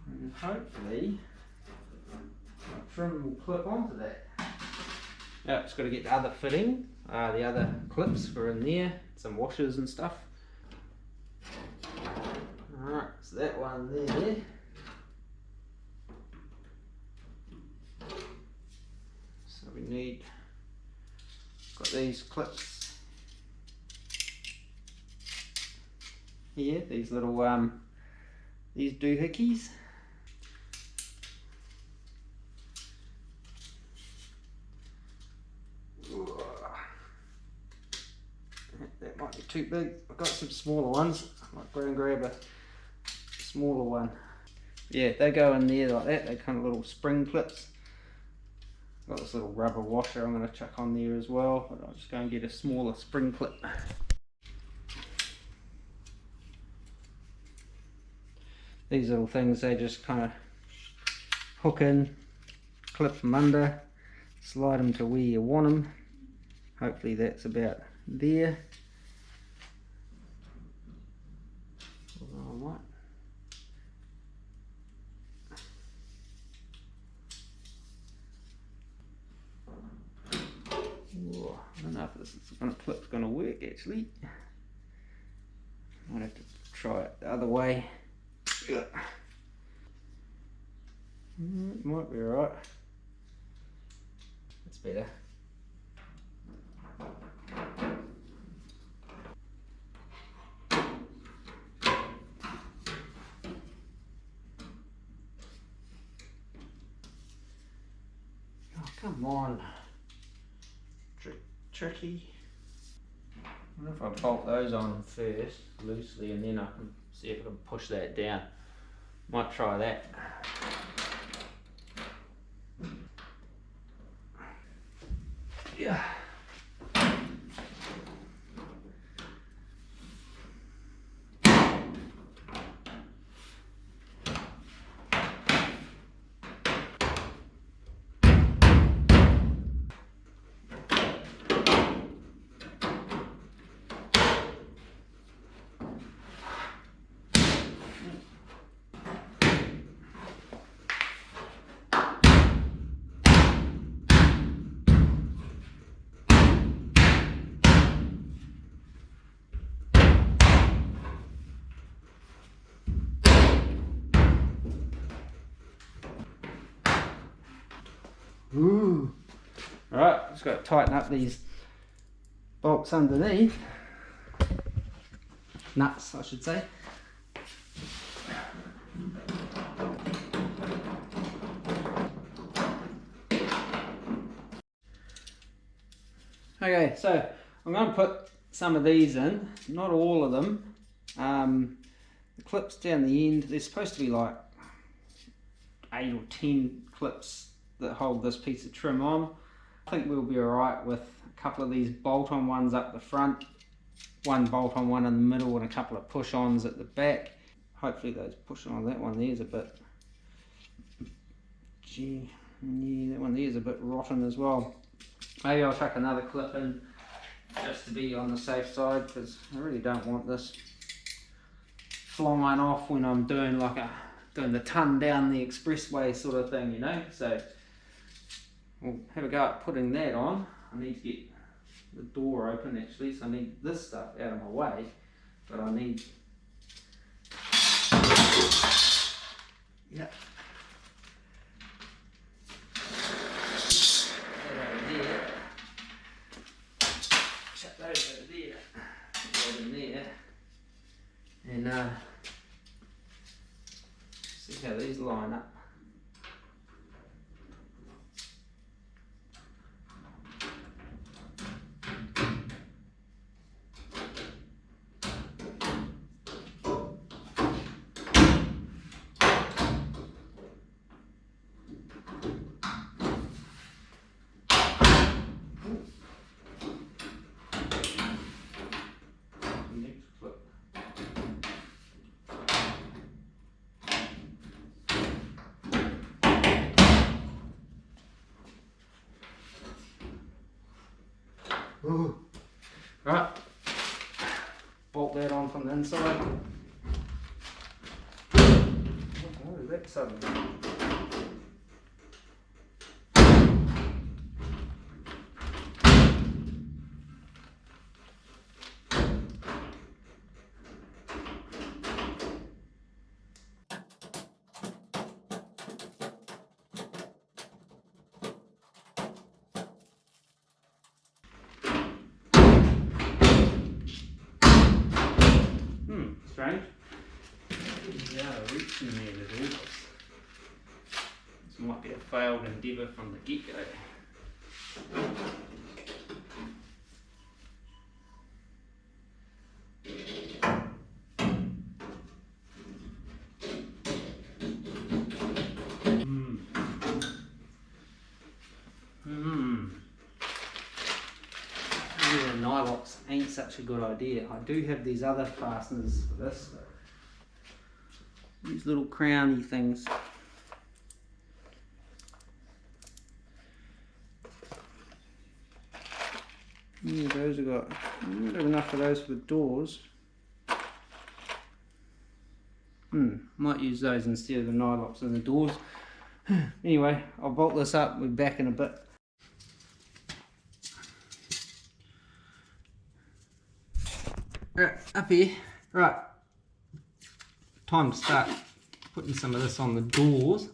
And hopefully trim will clip onto that. Now it's got to get the other fitting, the other clips for in there, some washers and stuff. Alright, so that one there. So we need, got these clips here, these little these doohickeys. That might be too big. I've got some smaller ones. I might go and grab a smaller one. Yeah, they go in there like that. They're kind of little spring clips. Got this little rubber washer I'm going to chuck on there as well, but I'll just go and get a smaller spring clip. These little things, they just kind of hook in, clip from under, slide them to where you want them. Hopefully that's about there. Alright. I don't know if this clip's going to work actually. Might have to try it the other way. It might be alright. That's better. Oh, come on. Tricky. I wonder if I bolt those on first loosely and then I can See if I can push that down. Might try that. Yeah. Ooh. Alright, just got to tighten up these bolts underneath. Nuts, I should say. Okay, so I'm going to put some of these in, not all of them. The clips down the end, there's supposed to be like 8 or 10 clips that hold this piece of trim on. I think we'll be alright with a couple of these bolt-on ones up the front, one bolt-on one in the middle, and a couple of push-ons at the back. Hopefully those push-on, that one there's a bit, gee, yeah, that one there's a bit rotten as well. Maybe I'll chuck another clip in just to be on the safe side, because I really don't want this flying off when I'm doing like doing the ton down the expressway sort of thing, you know. So we'll have a go at putting that on. I need to get the door open actually, so I need this stuff out of my way, but I need, yeah, that over there, shut those over there, put that in there, and see how these line up. Right, bolt that on from the inside. What is that suddenly? Strange. Yeah, reaching there to do this. This might be a failed endeavour from the get-go. Yeah, nylocks ain't such a good idea. I do have these other fasteners for this. These little crowny things. Yeah, those have got, I don't have enough of those for the doors. Might use those instead of the nylocks in the doors. Anyway, I'll bolt this up, we'll be back in a bit. Right, up here. Right, time to start putting some of this on the doors.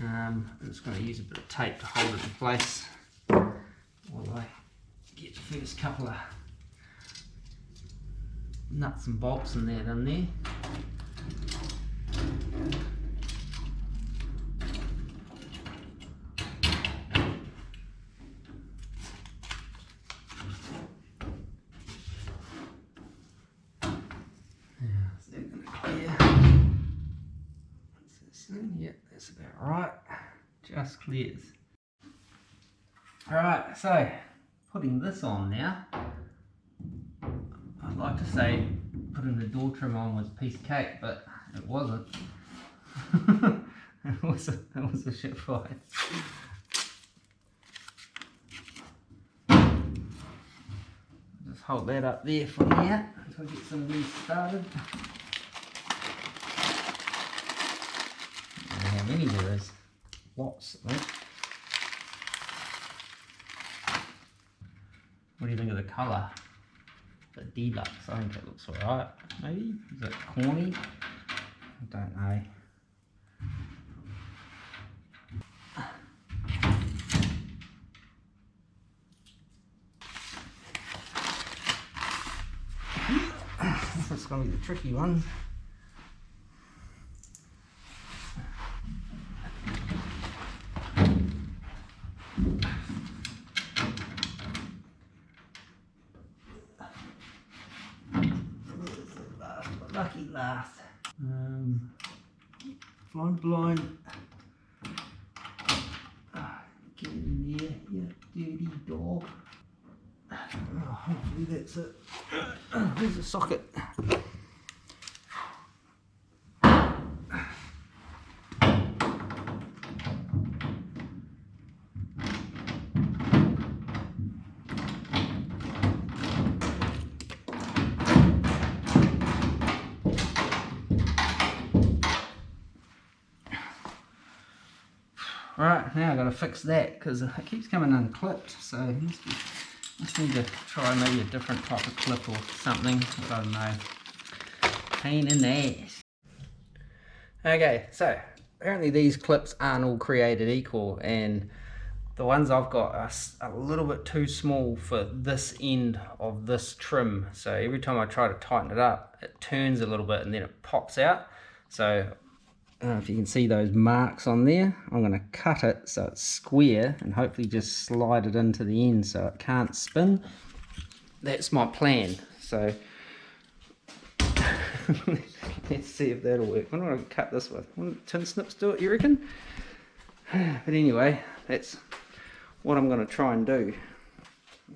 I'm just going to use a bit of tape to hold it in place while I get the first couple of nuts and bolts in there done there. Yeah, that's about right. Just clears. Alright, so putting this on now. I'd like to say putting the door trim on was a piece of cake, but it wasn't. it was a shit fight. Just hold that up there for now until I get some of these started. I don't know how many there is. Lots, I think. What do you think of the colour? The deluxe, I think it looks alright. Maybe? Is it corny? I don't know. This is going to be the tricky one. Lucky last. Flying blind. Get in there, you dirty dog. Oh, hopefully that's it. There's the socket. Right, now I've got to fix that because it keeps coming unclipped, so I must need to try maybe a different type of clip or something. I don't know. Pain in the ass. Okay, so apparently these clips aren't all created equal, and the ones I've got are a little bit too small for this end of this trim. So every time I try to tighten it up, it turns a little bit and then it pops out. So I don't know if you can see those marks on there. I'm going to cut it so it's square and hopefully just slide it into the end so it can't spin. That's my plan. So let's see if that'll work. What do I cut this with? What tin snips do it, you reckon? But anyway, that's what I'm going to try and do.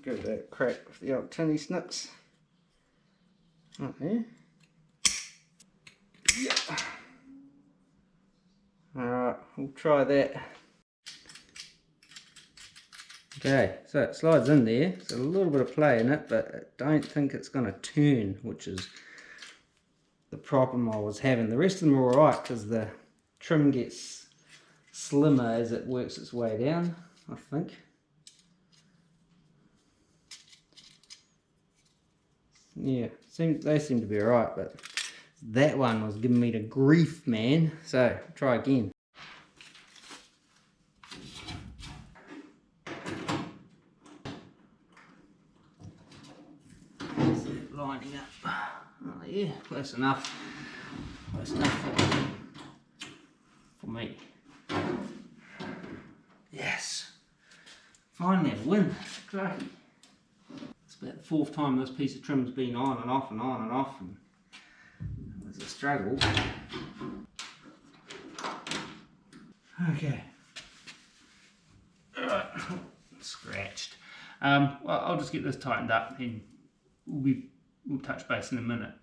Give that a crack with the old tinny snips. Right there. Yep. Alright, we'll try that. Okay, so it slides in there. There's a little bit of play in it, but I don't think it's going to turn, which is the problem I was having. The rest of them are alright because the trim gets slimmer as it works its way down, I think. Yeah, they seem to be alright, but that one was giving me the grief, man. So, try again. Lining up. Oh yeah, close enough. Close enough for me. Yes. Finally a win. Great. It's about the fourth time this piece of trim's been on and off and on and off. And it was a struggle. Okay. Scratched. Well, I'll just get this tightened up and we'll touch base in a minute.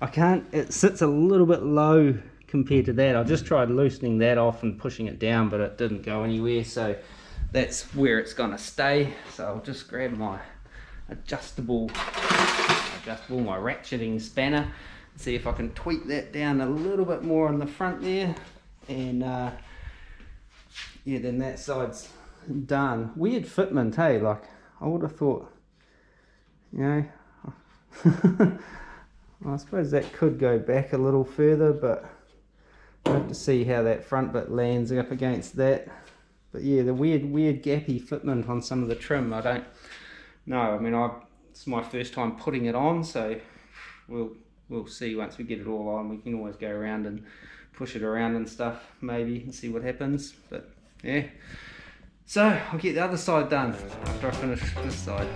I can't, it sits a little bit low compared to that. I just tried loosening that off and pushing it down, but it didn't go anywhere, so that's where it's gonna stay. So I'll just grab my adjustable, my ratcheting spanner, and see if I can tweak that down a little bit more on the front there, and yeah, then that side's done. Weird fitment, hey, like I would have thought, you know, I suppose that could go back a little further, but I'll have to see how that front bit lands up against that. But yeah, the weird gappy fitment on some of the trim, I don't know. I mean, it's my first time putting it on, so we'll see once we get it all on. We can always go around and push it around and stuff, maybe, and see what happens. But yeah, so I'll get the other side done after I finish this side.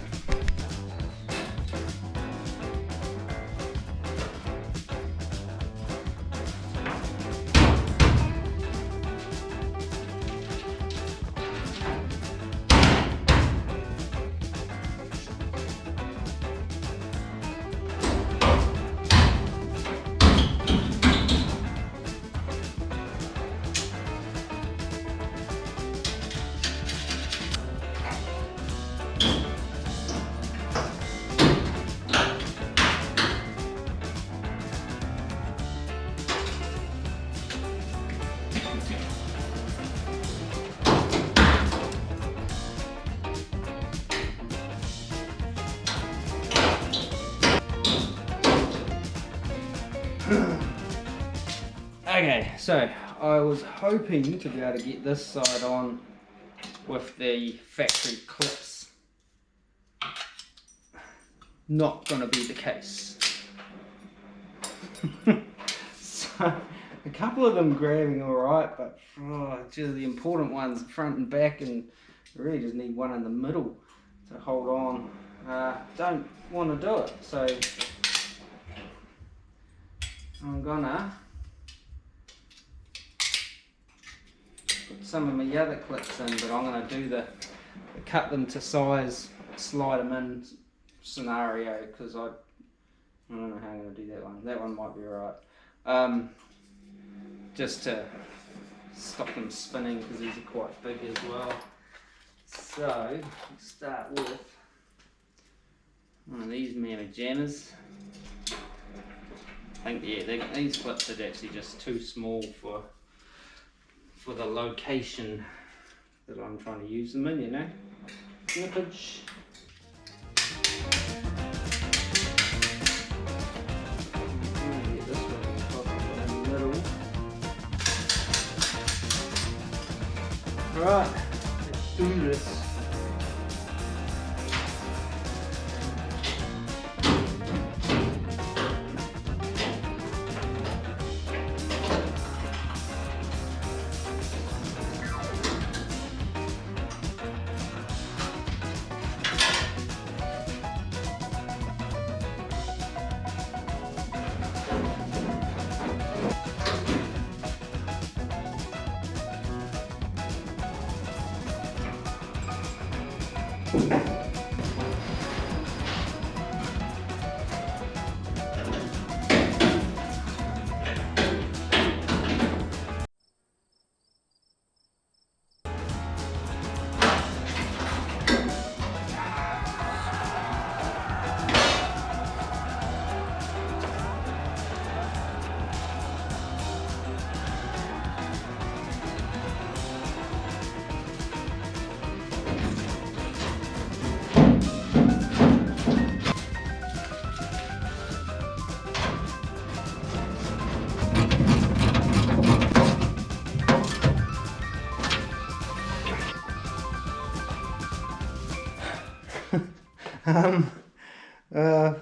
Okay, so I was hoping to be able to get this side on with the factory clips. Not going to be the case. So a couple of them grabbing alright, but just the important ones, front and back, and I really just need one in the middle to hold on. Don't want to do it, so I'm gonna put some of my other clips in, but I'm gonna do the cut them to size, slide them in scenario, because I don't know how I'm gonna do that one. That one might be alright. Just to stop them spinning, because these are quite big as well. So let's start with one of these mammoth jammers. I think, yeah, these clips are actually just too small for the location that I'm trying to use them in, you know. Snippage. Get this one in the middle. Right, let's do this.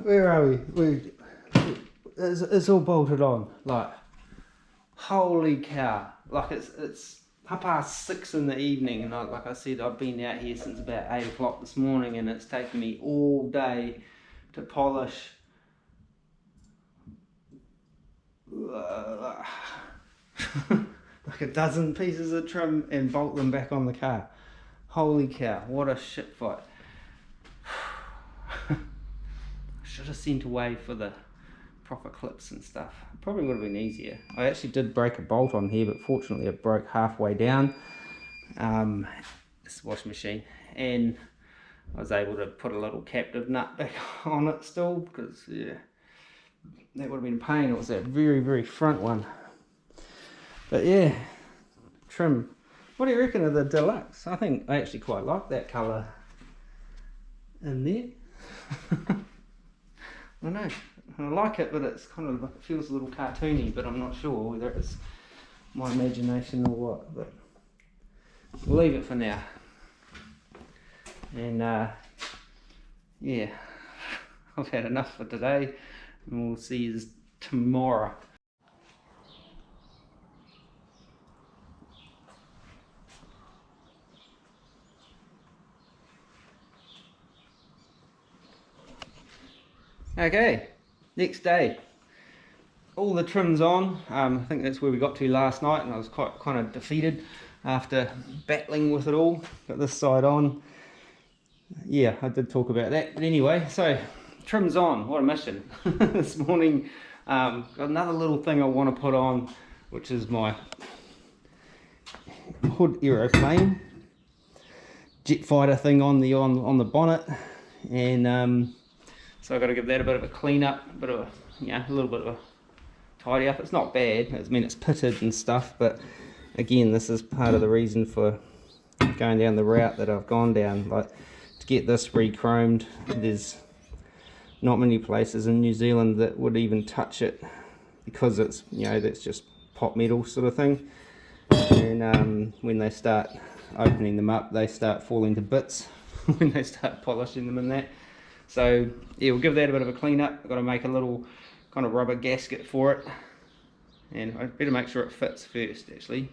Where are we? It's all bolted on. Like, holy cow! Like it's 6:30 in the evening, and like I said, I've been out here since about 8 o'clock this morning, and it's taken me all day to polish like a dozen pieces of trim and bolt them back on the car. Holy cow! What a shit fight. Should have sent away for the proper clips and stuff. Probably would have been easier. I actually did break a bolt on here, but fortunately it broke halfway down this washing machine, and I was able to put a little captive nut back on it still, because yeah, that would have been a pain. It was that very front one. But yeah, trim. What do you reckon of the deluxe? I think I actually quite like that colour in there. I don't know, I like it, but it's kind of, it feels a little cartoony, but I'm not sure whether it's my imagination or what, but we'll leave it for now. And yeah, I've had enough for today, and we'll see you tomorrow. Okay, next day, all the trim's on. I think that's where we got to last night, and I was quite kind of defeated after battling with it all. Got this side on. Yeah, I did talk about that, but anyway, so trim's on. What a mission. This morning, got another little thing I want to put on, which is my hood aeroplane jet fighter thing on the bonnet, and so I've got to give that a bit of a clean up, a bit of a little bit of a tidy up. It's not bad. I mean, it's pitted and stuff, but again, this is part of the reason for going down the route that I've gone down. Like, to get this re-chromed, there's not many places in New Zealand that would even touch it, because it's, you know, that's just pot metal sort of thing, and when they start opening them up they start falling to bits when they start polishing them and that. So yeah, we'll give that a bit of a clean up. I've got to make a little kind of rubber gasket for it, and I better make sure it fits first actually,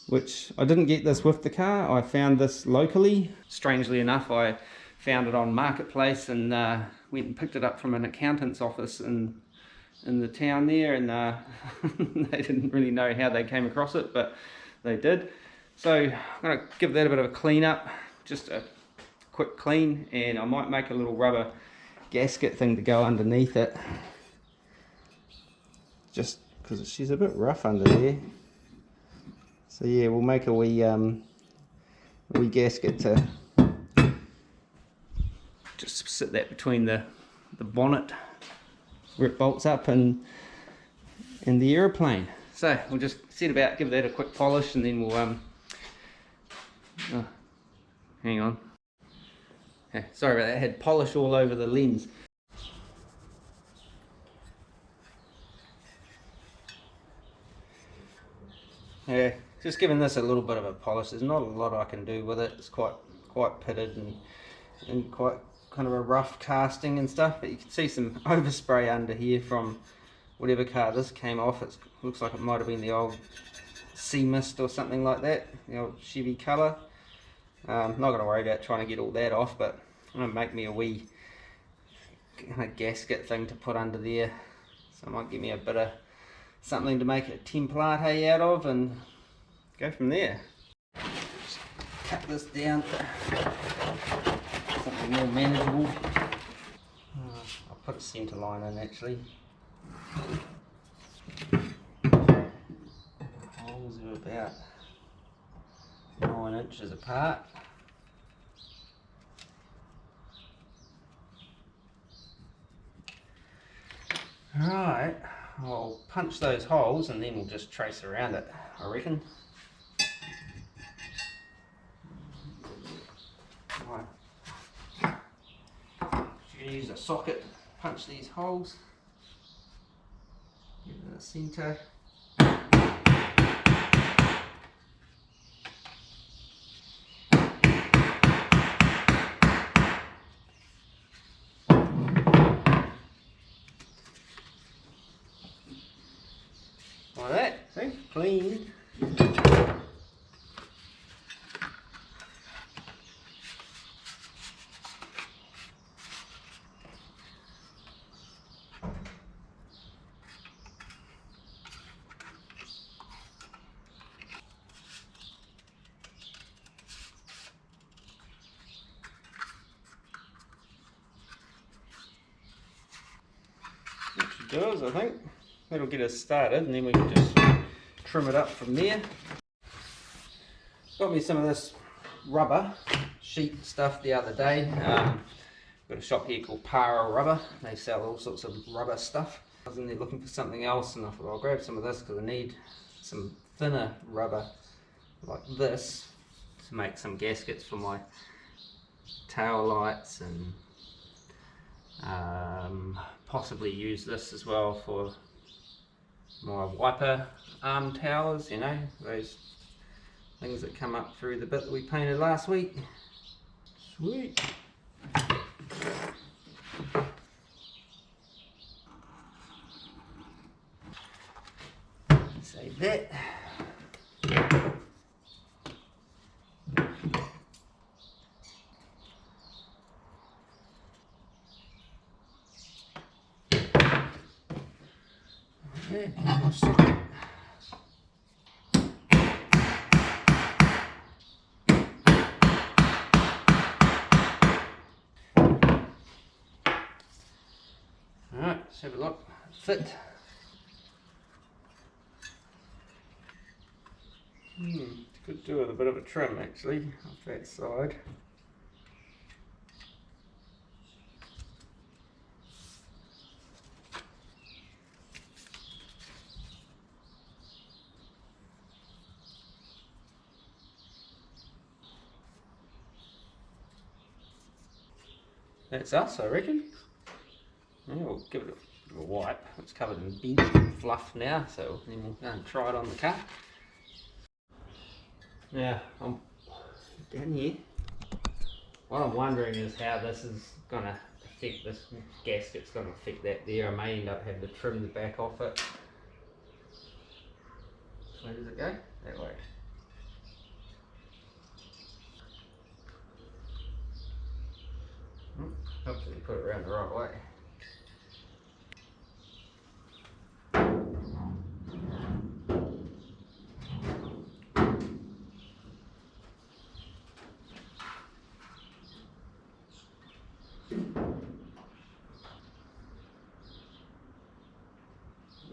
which I didn't get this with the car. I found this locally. Strangely enough, I found it on Marketplace and went and picked it up from an accountant's office in the town there, and they didn't really know how they came across it, but they did. So I'm going to give that a bit of a clean up, just a quick clean, and I might make a little rubber gasket thing to go underneath it, just because she's a bit rough under there. So yeah, we'll make a wee gasket to just sit that between the bonnet where it bolts up and the aeroplane. So we'll just set about, give that a quick polish, and then we'll oh, hang on. Okay, sorry about that, I had polish all over the lens. Yeah, just giving this a little bit of a polish. There's not a lot I can do with it. It's quite pitted and quite kind of a rough casting and stuff, but you can see some overspray under here from whatever car this came off. It looks like it might have been the old Sea Mist or something like that, the old Chevy colour. Not going to worry about trying to get all that off, but I'm going to make me a wee kind of gasket thing to put under there. So I might give me a bit of something to make a template out of and go from there. Just cut this down to something more manageable. I'll put a centre line in actually. Holes are about 9 inches apart. Alright, I'll punch those holes and then we'll just trace around it, I reckon. Right. You can use a socket, punch these holes, get in the centre. Like that, see? Clean. What she does, I think. That'll get us started, and then we can just trim it up from there. Got me some of this rubber sheet stuff the other day. Got a shop here called Para Rubber. They sell all sorts of rubber stuff. I was in there looking for something else, and I thought I'll grab some of this because I need some thinner rubber like this to make some gaskets for my tail lights, and possibly use this as well for my wiper arm towers, you know, those things that come up through the bit that we painted last week. Sweet. Save that. Okay, my socket. Alright, let's have a look. Fit. Could do with a bit of a trim actually off that side. That's us, I reckon. Yeah, we'll give it a wipe. It's covered in bench fluff now, so then we'll go and try it on the car. Now, I'm down here. What I'm wondering is how this is going to affect, this gasket's going to affect that there. I may end up having to trim the back off it. Where does it go? That way. Hopefully put it around the right way.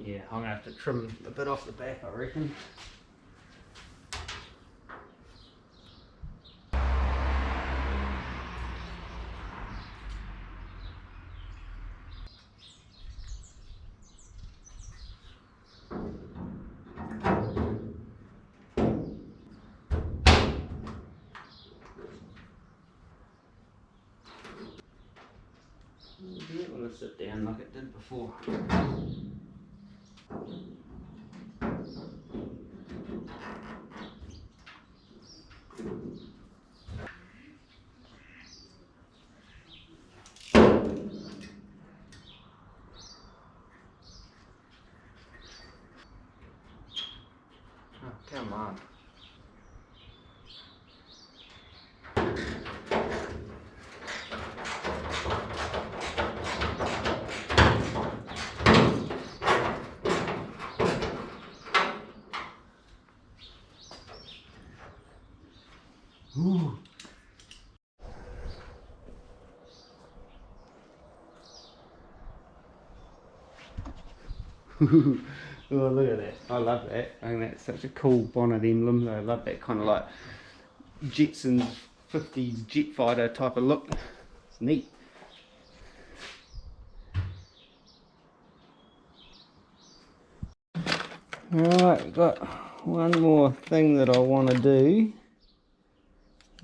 Yeah, I'm going to have to trim a bit off the back, I reckon. I don't want to sit down like it did before. Oh, come on. Ooh. Oh, look at that. I love that. I think that's such a cool bonnet emblem. I love that kind of like Jetsons 50s jet fighter type of look. It's neat. Alright, we've got one more thing that I want to do.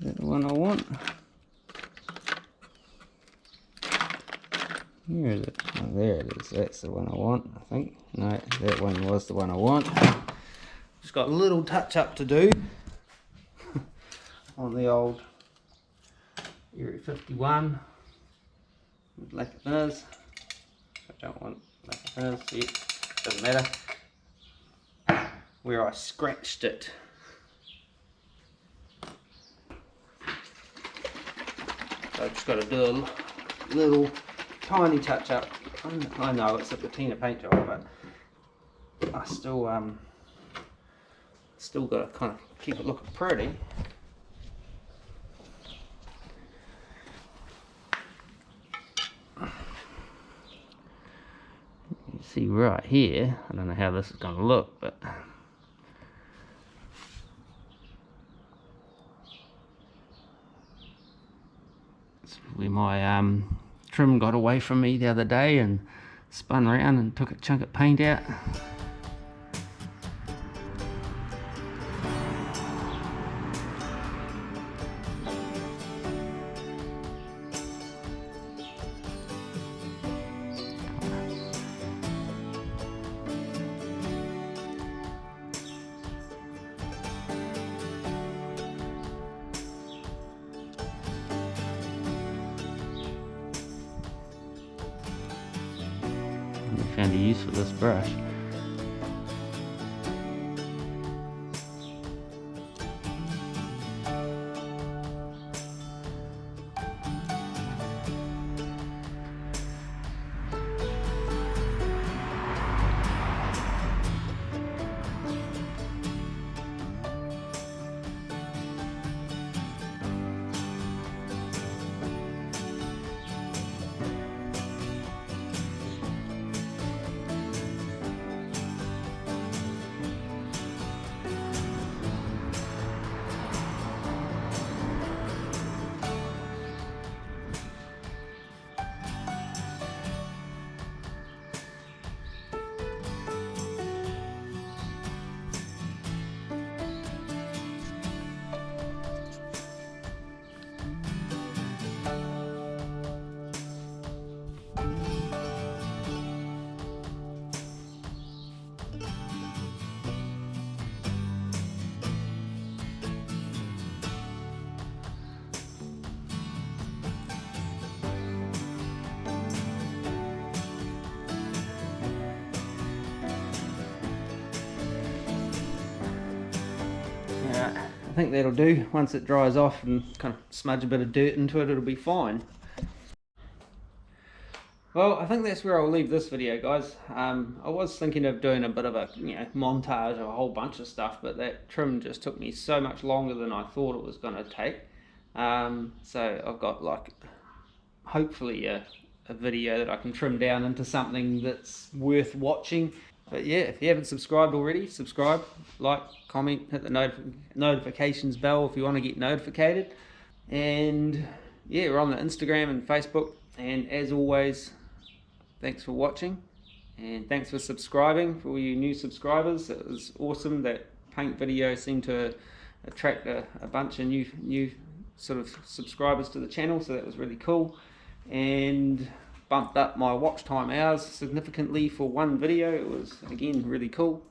Is that the one I want? Where is it? Oh, there it is. That's the one I want, I think. No, that one was the one I want. Just got a little touch up to do on the old Area 51 with lack of finish. I don't want lack of finish yet. Doesn't matter. Where I scratched it. So I've just got to do a little tiny touch up. I know it's a patina paint job, but I still got to kind of keep it looking pretty. You see right here, I don't know how this is going to look, but it's where my trim got away from me the other day and spun around and took a chunk of paint out. I found a use for this brush. I think that'll do. Once it dries off and kind of smudge a bit of dirt into it, it'll be fine. Well, I think that's where I'll leave this video, guys. I was thinking of doing a bit of a montage of a whole bunch of stuff, but that trim just took me so much longer than I thought it was going to take. So I've got like hopefully a video that I can trim down into something that's worth watching. But yeah, if you haven't subscribed already, subscribe, like, comment, hit the notifications bell if you want to get notified. And yeah, we're on the Instagram and Facebook. And as always, thanks for watching, and thanks for subscribing for all you new subscribers. It was awesome. That paint video seemed to attract a bunch of new sort of subscribers to the channel, so that was really cool, and bumped up my watch time hours significantly for one video. It was again really cool.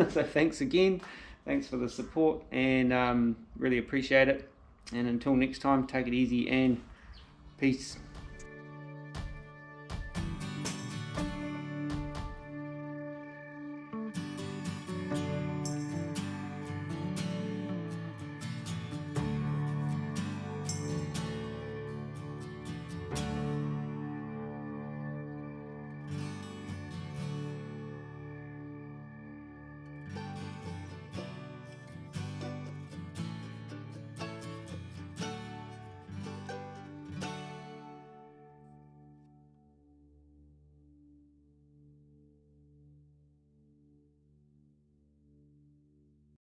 So thanks again, thanks for the support, and really appreciate it. And until next time, take it easy and peace.